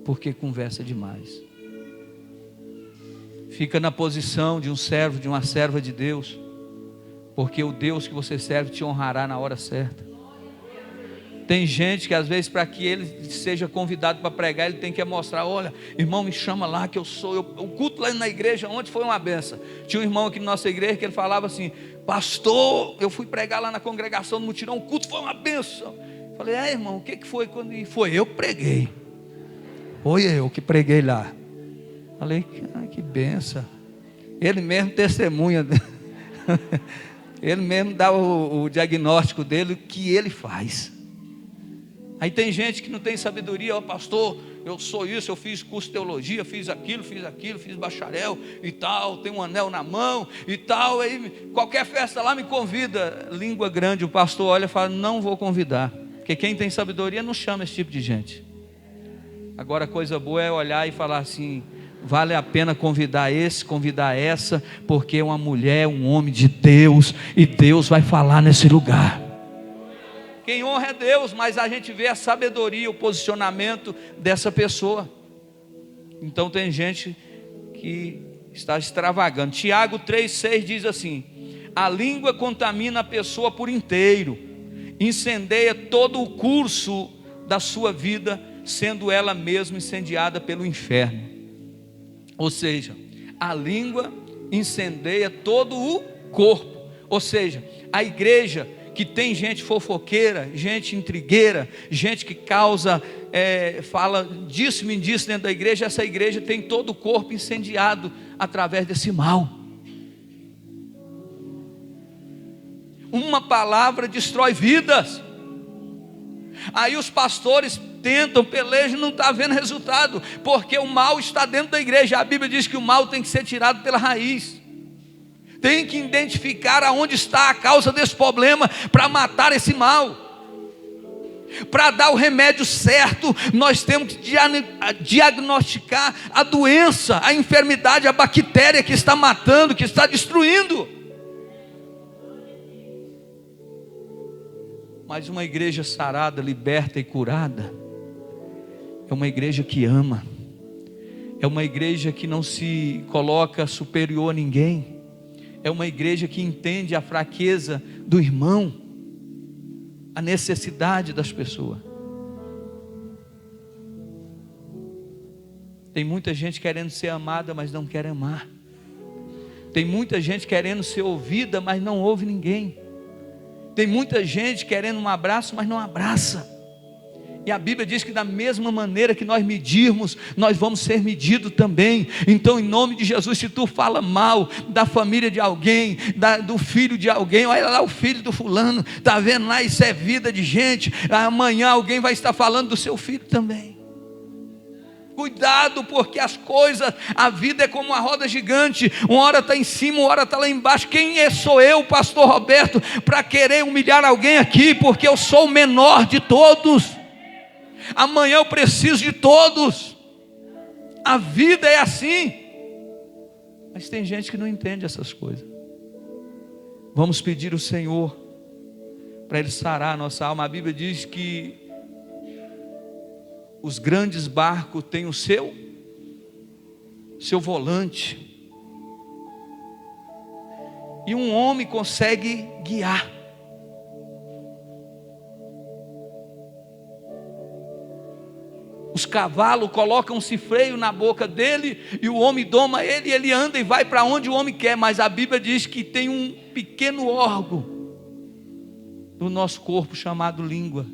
A: porque conversa demais. Fica na posição de um servo, de uma serva de Deus, porque o Deus que você serve te honrará na hora certa. Tem gente que às vezes, para que ele seja convidado para pregar, ele tem que mostrar: olha, irmão, me chama lá que eu sou. O culto lá na igreja ontem foi uma benção. Tinha um irmão aqui na nossa igreja que ele falava assim: pastor, eu fui pregar lá na congregação do Mutirão, o culto foi uma benção. Falei: irmão, o que foi? E foi eu que preguei. Foi eu que preguei lá. Falei: que benção. Ele mesmo testemunha. Ele mesmo dá o diagnóstico dele, o que ele faz. Aí tem gente que não tem sabedoria: ó, pastor, eu sou isso, eu fiz curso de teologia, fiz aquilo, fiz bacharel e tal, tenho um anel na mão e tal. Aí qualquer festa lá me convida. Língua grande, o pastor olha e fala: não vou convidar, porque quem tem sabedoria não chama esse tipo de gente. Agora, coisa boa é olhar e falar assim: vale a pena convidar esse, convidar essa, porque é uma mulher, um homem de Deus, e Deus vai falar nesse lugar. Quem honra é Deus, mas a gente vê a sabedoria, o posicionamento dessa pessoa. Então tem gente que está extravagando. Tiago 3,6 diz assim: a língua contamina a pessoa por inteiro, incendeia todo o curso da sua vida, sendo ela mesma incendiada pelo inferno. Ou seja, a língua incendeia todo o corpo. Ou seja, a igreja que tem gente fofoqueira, gente intrigueira, gente que causa, fala disso, me disso dentro da igreja, essa igreja tem todo o corpo incendiado através desse mal. Uma palavra destrói vidas. Aí os pastores tentam, pelejam, não está vendo resultado, porque o mal está dentro da igreja. A Bíblia diz que o mal tem que ser tirado pela raiz. Tem que identificar aonde está a causa desse problema, para matar esse mal. Para dar o remédio certo, nós temos que diagnosticar a doença, a enfermidade, a bactéria que está matando, que está destruindo. Mas uma igreja sarada, liberta e curada é uma igreja que ama, é uma igreja que não se coloca superior a ninguém, é uma igreja que entende a fraqueza do irmão, a necessidade das pessoas. Tem muita gente querendo ser amada, mas não quer amar. Tem muita gente querendo ser ouvida, mas não ouve ninguém. Tem muita gente querendo um abraço, mas não abraça. E a Bíblia diz que da mesma maneira que nós medirmos, nós vamos ser medidos também. Então, em nome de Jesus, se tu fala mal da família de alguém, do filho de alguém, olha lá o filho do fulano, está vendo lá, isso é vida de gente. Amanhã alguém vai estar falando do seu filho também. Cuidado, porque as coisas, a vida é como uma roda gigante, uma hora está em cima, uma hora está lá embaixo. Sou eu, pastor Roberto, para querer humilhar alguém aqui, porque eu sou o menor de todos. Amanhã eu preciso de todos. A vida é assim. Mas tem gente que não entende essas coisas. Vamos pedir ao Senhor para Ele sarar a nossa alma. A Bíblia diz que os grandes barcos têm o seu volante, e um homem consegue guiar. Os cavalos colocam-se freio na boca dele, e o homem doma ele, e ele anda e vai para onde o homem quer. Mas a Bíblia diz que tem um pequeno órgão do nosso corpo chamado língua,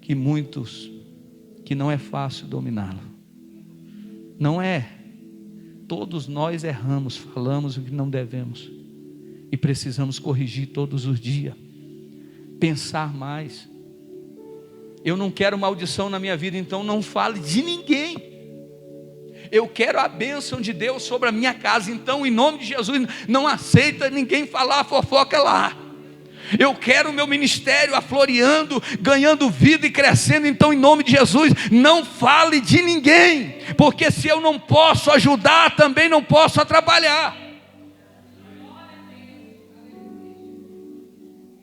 A: que não é fácil dominá-lo. Não é. Todos nós erramos, falamos o que não devemos, e precisamos corrigir todos os dias, pensar mais. Eu não quero maldição na minha vida, então não fale de ninguém. Eu quero a bênção de Deus sobre a minha casa, então em nome de Jesus, não aceita ninguém falar fofoca lá. Eu quero o meu ministério afloreando, ganhando vida e crescendo, então em nome de Jesus, não fale de ninguém, porque se eu não posso ajudar, também não posso atrapalhar.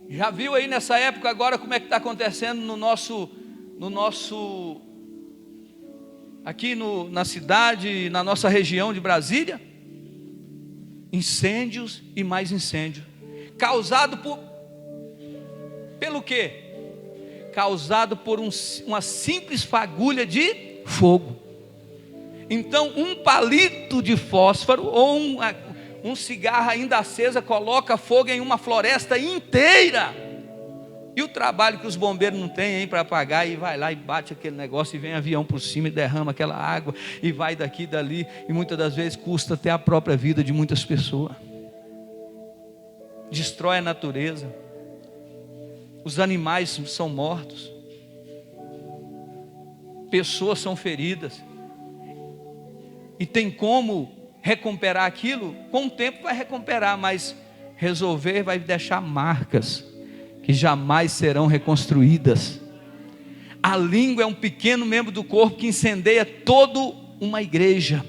A: Já viu aí nessa época agora como é que está acontecendo aqui na cidade, na nossa região de Brasília? Incêndios e mais incêndios, causado pelo quê? Causado por uma simples fagulha de fogo. Então um palito de fósforo ou um cigarro ainda acesa coloca fogo em uma floresta inteira. E o trabalho que os bombeiros não têm para apagar, e vai lá e bate aquele negócio, e vem avião por cima e derrama aquela água, e vai daqui e dali, e muitas das vezes custa até a própria vida de muitas pessoas. Destrói a natureza. Os animais são mortos, pessoas são feridas, e tem como recuperar aquilo? Com o tempo vai recuperar, mas resolver vai deixar marcas que jamais serão reconstruídas. A língua é um pequeno membro do corpo que incendeia toda uma igreja,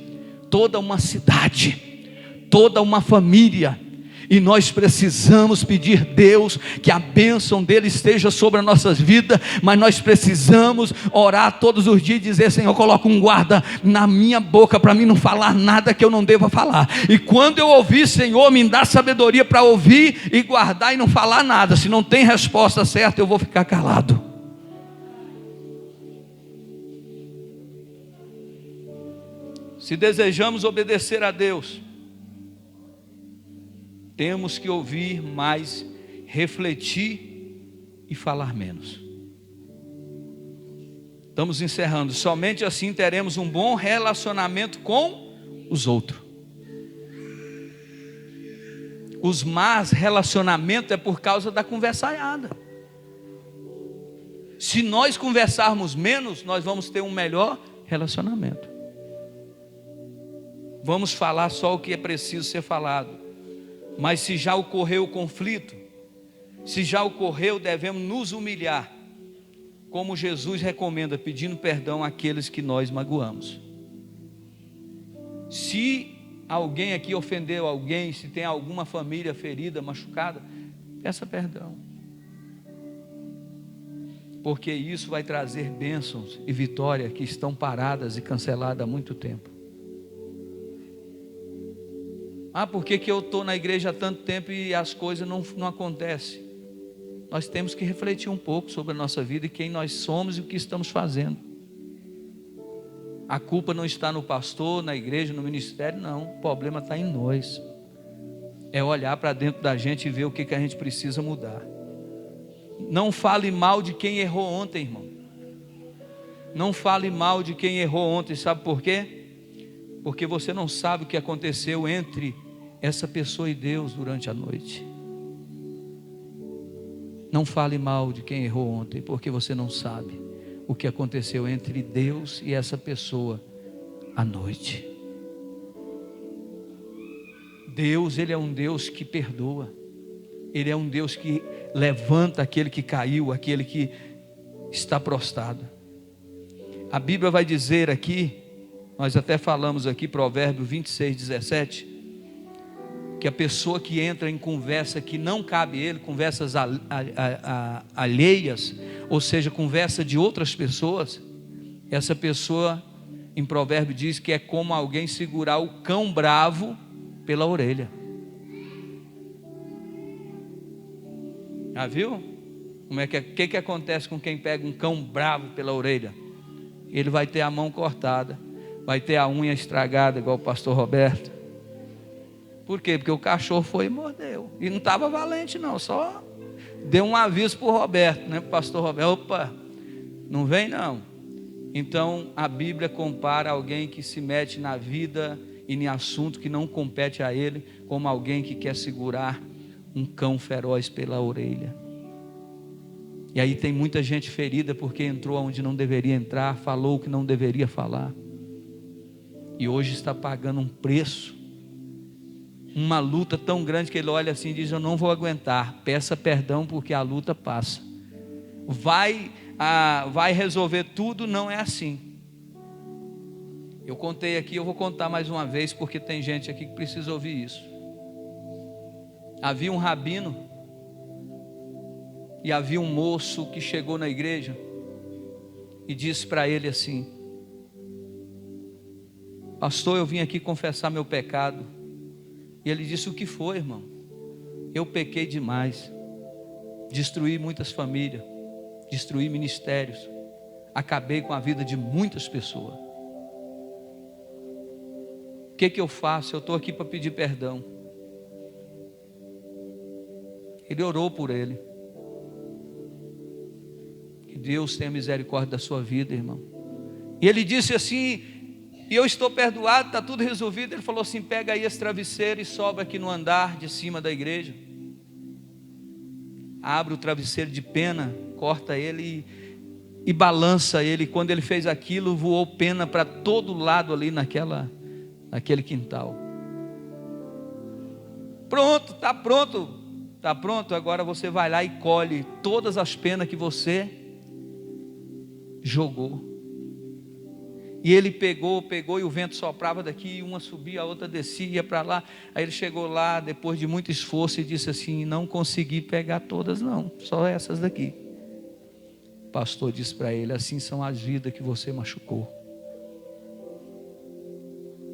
A: toda uma cidade, toda uma família. E nós precisamos pedir a Deus que a bênção dele esteja sobre as nossas vidas, mas nós precisamos orar todos os dias e dizer: Senhor, coloca um guarda na minha boca para mim não falar nada que eu não deva falar, e quando eu ouvir, Senhor, me dá sabedoria para ouvir e guardar e não falar nada. Se não tem resposta certa, eu vou ficar calado. Se desejamos obedecer a Deus, temos que ouvir mais, refletir e falar menos. Estamos encerrando. Somente assim teremos um bom relacionamento com os outros. Os más relacionamentos é por causa da conversaiada. Se nós conversarmos menos, nós vamos ter um melhor relacionamento. Vamos falar só o que é preciso ser falado. Mas se já ocorreu o conflito, se já ocorreu, devemos nos humilhar, como Jesus recomenda, pedindo perdão àqueles que nós magoamos. Se alguém aqui ofendeu alguém, se tem alguma família ferida, machucada, peça perdão, porque isso vai trazer bênçãos e vitória que estão paradas e canceladas há muito tempo. Por que eu estou na igreja há tanto tempo e as coisas não acontecem? Nós temos que refletir um pouco sobre a nossa vida e quem nós somos e o que estamos fazendo. A culpa não está no pastor, na igreja, no ministério, não. O problema está em nós. É olhar para dentro da gente e ver o que a gente precisa mudar. Não fale mal de quem errou ontem, irmão. Não fale mal de quem errou ontem, sabe por quê? Porque você não sabe o que aconteceu entre essa pessoa e Deus durante a noite. Não fale mal de quem errou ontem, porque você não sabe o que aconteceu entre Deus e essa pessoa à noite. Deus, Ele é um Deus que perdoa. Ele é um Deus que levanta aquele que caiu, aquele que está prostrado. A Bíblia vai dizer aqui, nós até falamos aqui, Provérbio 26, 17, que a pessoa que entra em conversa que não cabe ele, conversas alheias, ou seja, conversa de outras pessoas, essa pessoa, em Provérbio diz que é como alguém segurar o cão bravo pela orelha. Já viu? que acontece com quem pega um cão bravo pela orelha? Ele vai ter a mão cortada, vai ter a unha estragada, igual o pastor Roberto. Por quê? Porque o cachorro foi e mordeu. E não estava valente não, só deu um aviso para o Roberto, né? Para o pastor Roberto: opa, não vem não. Então a Bíblia compara alguém que se mete na vida e em assunto que não compete a ele, como alguém que quer segurar um cão feroz pela orelha. E aí tem muita gente ferida porque entrou onde não deveria entrar, falou o que não deveria falar, e hoje está pagando um preço, uma luta tão grande que ele olha assim e diz: eu não vou aguentar. Peça perdão, porque a luta passa. Vai resolver tudo? Não é assim. Eu contei aqui, eu vou contar mais uma vez, porque tem gente aqui que precisa ouvir isso. Havia um rabino e havia um moço que chegou na igreja e disse para ele assim: pastor, eu vim aqui confessar meu pecado. E ele disse: o que foi, irmão? Eu pequei demais, destruí muitas famílias, destruí ministérios, acabei com a vida de muitas pessoas. O que eu faço? Eu estou aqui para pedir perdão. Ele orou por ele. Que Deus tenha misericórdia da sua vida, irmão. E ele disse assim: e eu estou perdoado, está tudo resolvido. Ele falou assim: pega aí esse travesseiro e sobe aqui no andar de cima da igreja. Abre o travesseiro de pena, corta ele e balança ele. Quando ele fez aquilo, voou pena para todo lado ali naquele quintal. Pronto, está pronto. Está pronto, agora você vai lá e colhe todas as penas que você jogou. E ele pegou e o vento soprava daqui, uma subia, a outra descia, ia para lá. Aí ele chegou lá, depois de muito esforço, e disse assim: não consegui pegar todas não, só essas daqui. O pastor disse para ele: assim são as vidas que você machucou.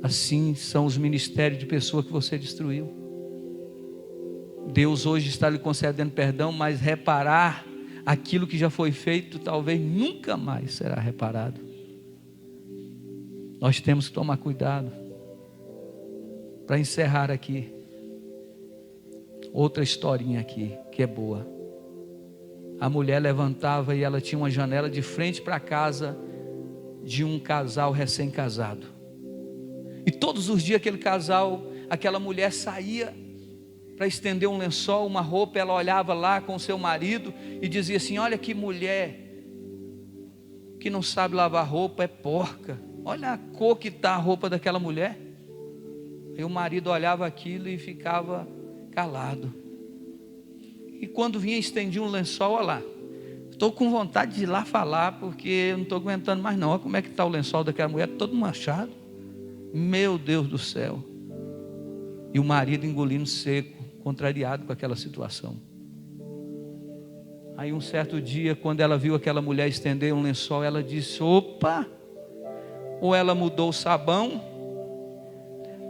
A: Assim são os ministérios de pessoa que você destruiu. Deus hoje está lhe concedendo perdão, mas reparar aquilo que já foi feito talvez nunca mais será reparado. Nós temos que tomar cuidado. Para encerrar aqui, outra historinha aqui que é boa. A mulher levantava e ela tinha uma janela de frente para a casa de um casal recém-casado. E todos os dias aquela mulher saía para estender um lençol, uma roupa. Ela olhava lá com seu marido e dizia assim: olha que mulher que não sabe lavar roupa, é porca. Olha a cor que está a roupa daquela mulher. E o marido olhava aquilo e ficava calado. E quando vinha estendia um lençol: olha lá, estou com vontade de ir lá falar, porque eu não estou aguentando mais não. Olha como é que está o lençol daquela mulher, todo manchado. Meu Deus do céu. E o marido engolindo seco, contrariado com aquela situação. Aí um certo dia, quando ela viu aquela mulher estender um lençol, ela disse: opa, ou ela mudou o sabão,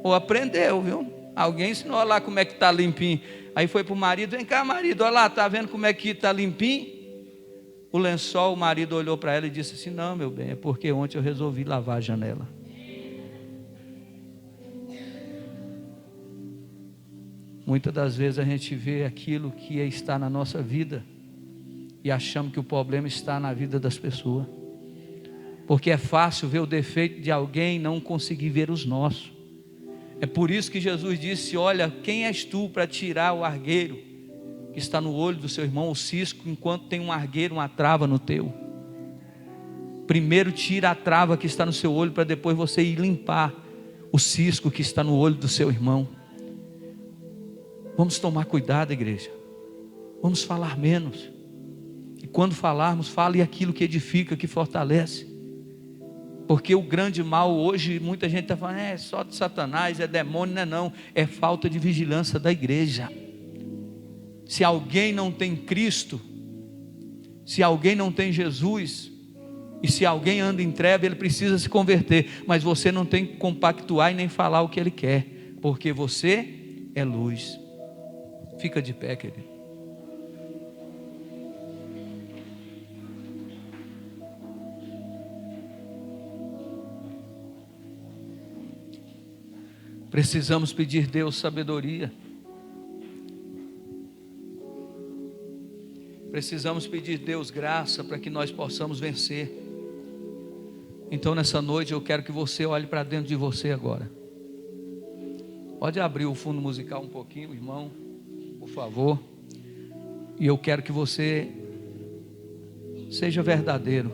A: ou aprendeu, viu? Alguém ensinou: olha lá como é que está limpinho. Aí foi para o marido: vem cá, marido, olha lá, está vendo como é que está limpinho? O lençol. O marido olhou para ela e disse assim: não, meu bem, é porque ontem eu resolvi lavar a janela. Muitas das vezes a gente vê aquilo que está na nossa vida e achamos que o problema está na vida das pessoas, porque é fácil ver o defeito de alguém e não conseguir ver os nossos. É por isso que Jesus disse: olha, quem és tu para tirar o argueiro que está no olho do seu irmão, o cisco, enquanto tem um argueiro, uma trava no teu? Primeiro tira a trava que está no seu olho, para depois você ir limpar o cisco que está no olho do seu irmão. Vamos tomar cuidado, igreja. Vamos falar menos. E quando falarmos, fale aquilo que edifica, que fortalece. Porque o grande mal hoje, muita gente está falando: é só de Satanás, é demônio. Não é não, é falta de vigilância da igreja. Se alguém não tem Cristo, se alguém não tem Jesus, e se alguém anda em treva, ele precisa se converter. Mas você não tem que compactuar e nem falar o que ele quer, porque você é luz. Fica de pé, querido. Precisamos pedir a Deus sabedoria. Precisamos pedir a Deus graça para que nós possamos vencer. Então nessa noite eu quero que você olhe para dentro de você agora. Pode abrir o fundo musical um pouquinho, irmão, por favor. E eu quero que você seja verdadeiro.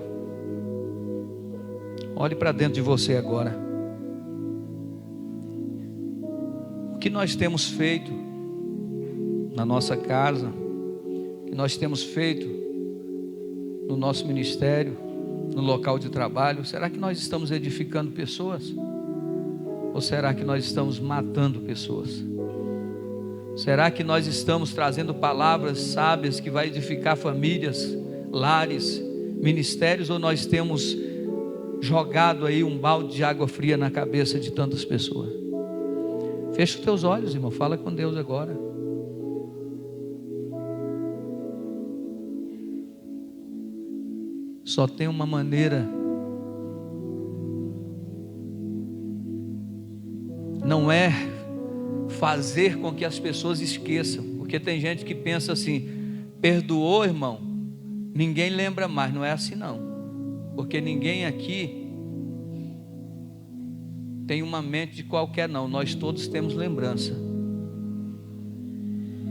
A: Olhe para dentro de você agora. O que nós temos feito na nossa casa, o que nós temos feito no nosso ministério, no local de trabalho, será que nós estamos edificando pessoas? Ou será que nós estamos matando pessoas? Será que nós estamos trazendo palavras sábias que vai edificar famílias, lares, ministérios, ou nós temos jogado aí um balde de água fria na cabeça de tantas pessoas? Fecha os teus olhos, irmão, fala com Deus agora. Só tem uma maneira. Não é fazer com que as pessoas esqueçam, porque tem gente que pensa assim: perdoou, irmão, ninguém lembra mais. Não é assim não, porque ninguém aqui tem uma mente de qualquer não, nós todos temos lembrança.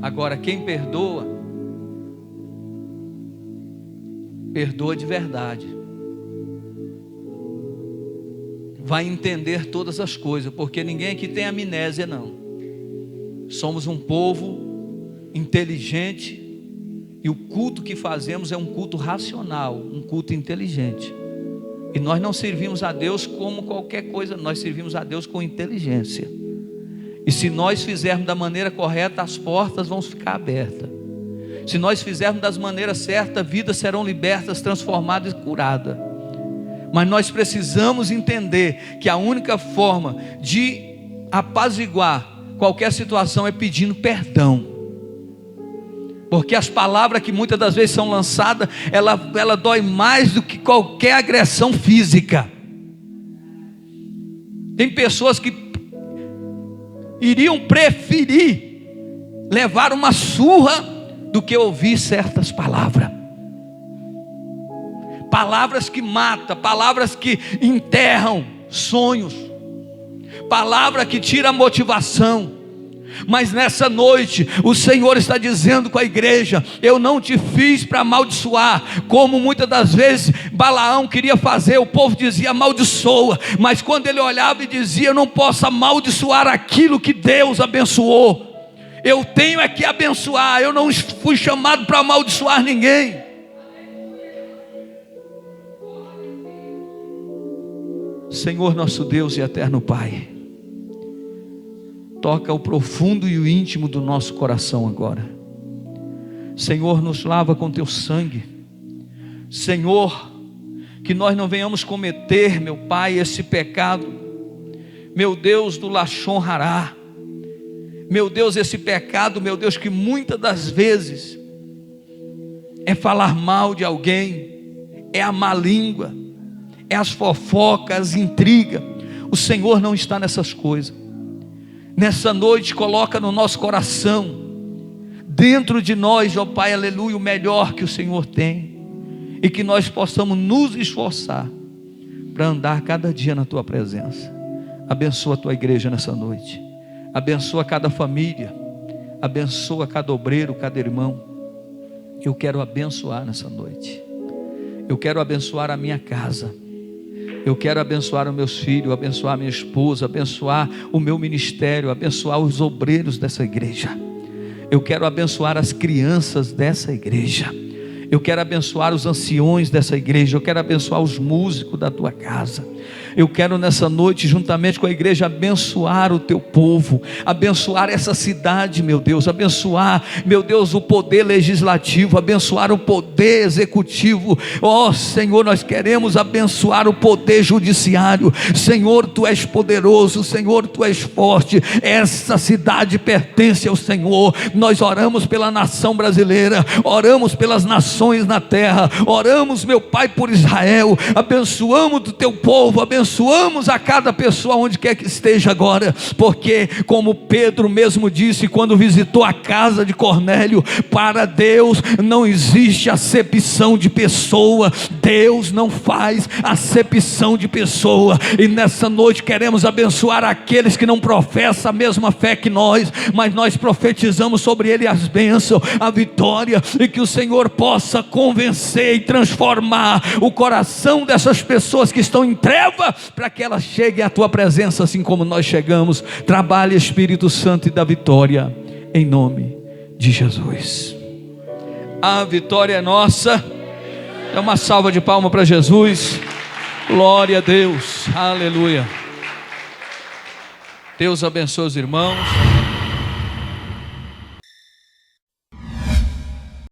A: Agora quem perdoa, perdoa de verdade, vai entender todas as coisas, porque ninguém aqui tem amnésia não. Somos um povo inteligente, e o culto que fazemos é um culto racional, um culto inteligente. E nós não servimos a Deus como qualquer coisa, nós servimos a Deus com inteligência. E se nós fizermos da maneira correta, as portas vão ficar abertas. Se nós fizermos das maneiras certas, vidas serão libertas, transformadas e curadas. Mas nós precisamos entender que a única forma de apaziguar qualquer situação é pedindo perdão. Porque as palavras que muitas das vezes são lançadas, ela dói mais do que qualquer agressão física. Tem pessoas que iriam preferir levar uma surra do que ouvir certas palavras. Palavras que matam, palavras que enterram sonhos, palavra que tira a motivação. Mas nessa noite o Senhor está dizendo com a igreja: eu não te fiz para amaldiçoar, como muitas das vezes Balaão queria fazer. O povo dizia amaldiçoa, mas quando ele olhava e dizia: eu não posso amaldiçoar aquilo que Deus abençoou, eu tenho é que abençoar. Eu não fui chamado para amaldiçoar ninguém. Senhor nosso Deus e eterno Pai, toca o profundo e o íntimo do nosso coração agora. Senhor, nos lava com teu sangue. Senhor, que nós não venhamos cometer, meu Pai, esse pecado, meu Deus, do Lashon Hará. Meu Deus, esse pecado, meu Deus, que muitas das vezes é falar mal de alguém, é a má língua, é as fofocas, as intrigas. O Senhor não está nessas coisas. Nessa noite coloca no nosso coração, dentro de nós, ó Pai, aleluia, o melhor que o Senhor tem, e que nós possamos nos esforçar para andar cada dia na tua presença. Abençoa a tua igreja nessa noite, abençoa cada família, abençoa cada obreiro, cada irmão. Eu quero abençoar nessa noite, eu quero abençoar a minha casa, eu quero abençoar os meus filhos, abençoar a minha esposa, abençoar o meu ministério, abençoar os obreiros dessa igreja. Eu quero abençoar as crianças dessa igreja. Eu quero abençoar os anciões dessa igreja. Eu quero abençoar os músicos da tua casa. Eu quero nessa noite, juntamente com a igreja, abençoar o teu povo, abençoar essa cidade, meu Deus, abençoar, meu Deus, o poder legislativo, abençoar o poder executivo. Ó Senhor, nós queremos abençoar o poder judiciário. Senhor, tu és poderoso, Senhor, tu és forte. Essa cidade pertence ao Senhor. Nós oramos pela nação brasileira, oramos pelas nações na terra, oramos, meu Pai, por Israel, abençoamos o teu povo, abençoamos abençoamos a cada pessoa onde quer que esteja agora, porque como Pedro mesmo disse quando visitou a casa de Cornélio, para Deus não existe acepção de pessoa. Deus não faz acepção de pessoa. E nessa noite queremos abençoar aqueles que não professam a mesma fé que nós, mas nós profetizamos sobre ele as bênçãos, a vitória, e que o Senhor possa convencer e transformar o coração dessas pessoas que estão em treva, para que elas cheguem à tua presença assim como nós chegamos. Trabalhe, Espírito Santo, e dá vitória em nome de Jesus. A vitória é nossa. Dá uma salva de palmas para Jesus. Glória a Deus, aleluia. Deus abençoe os irmãos.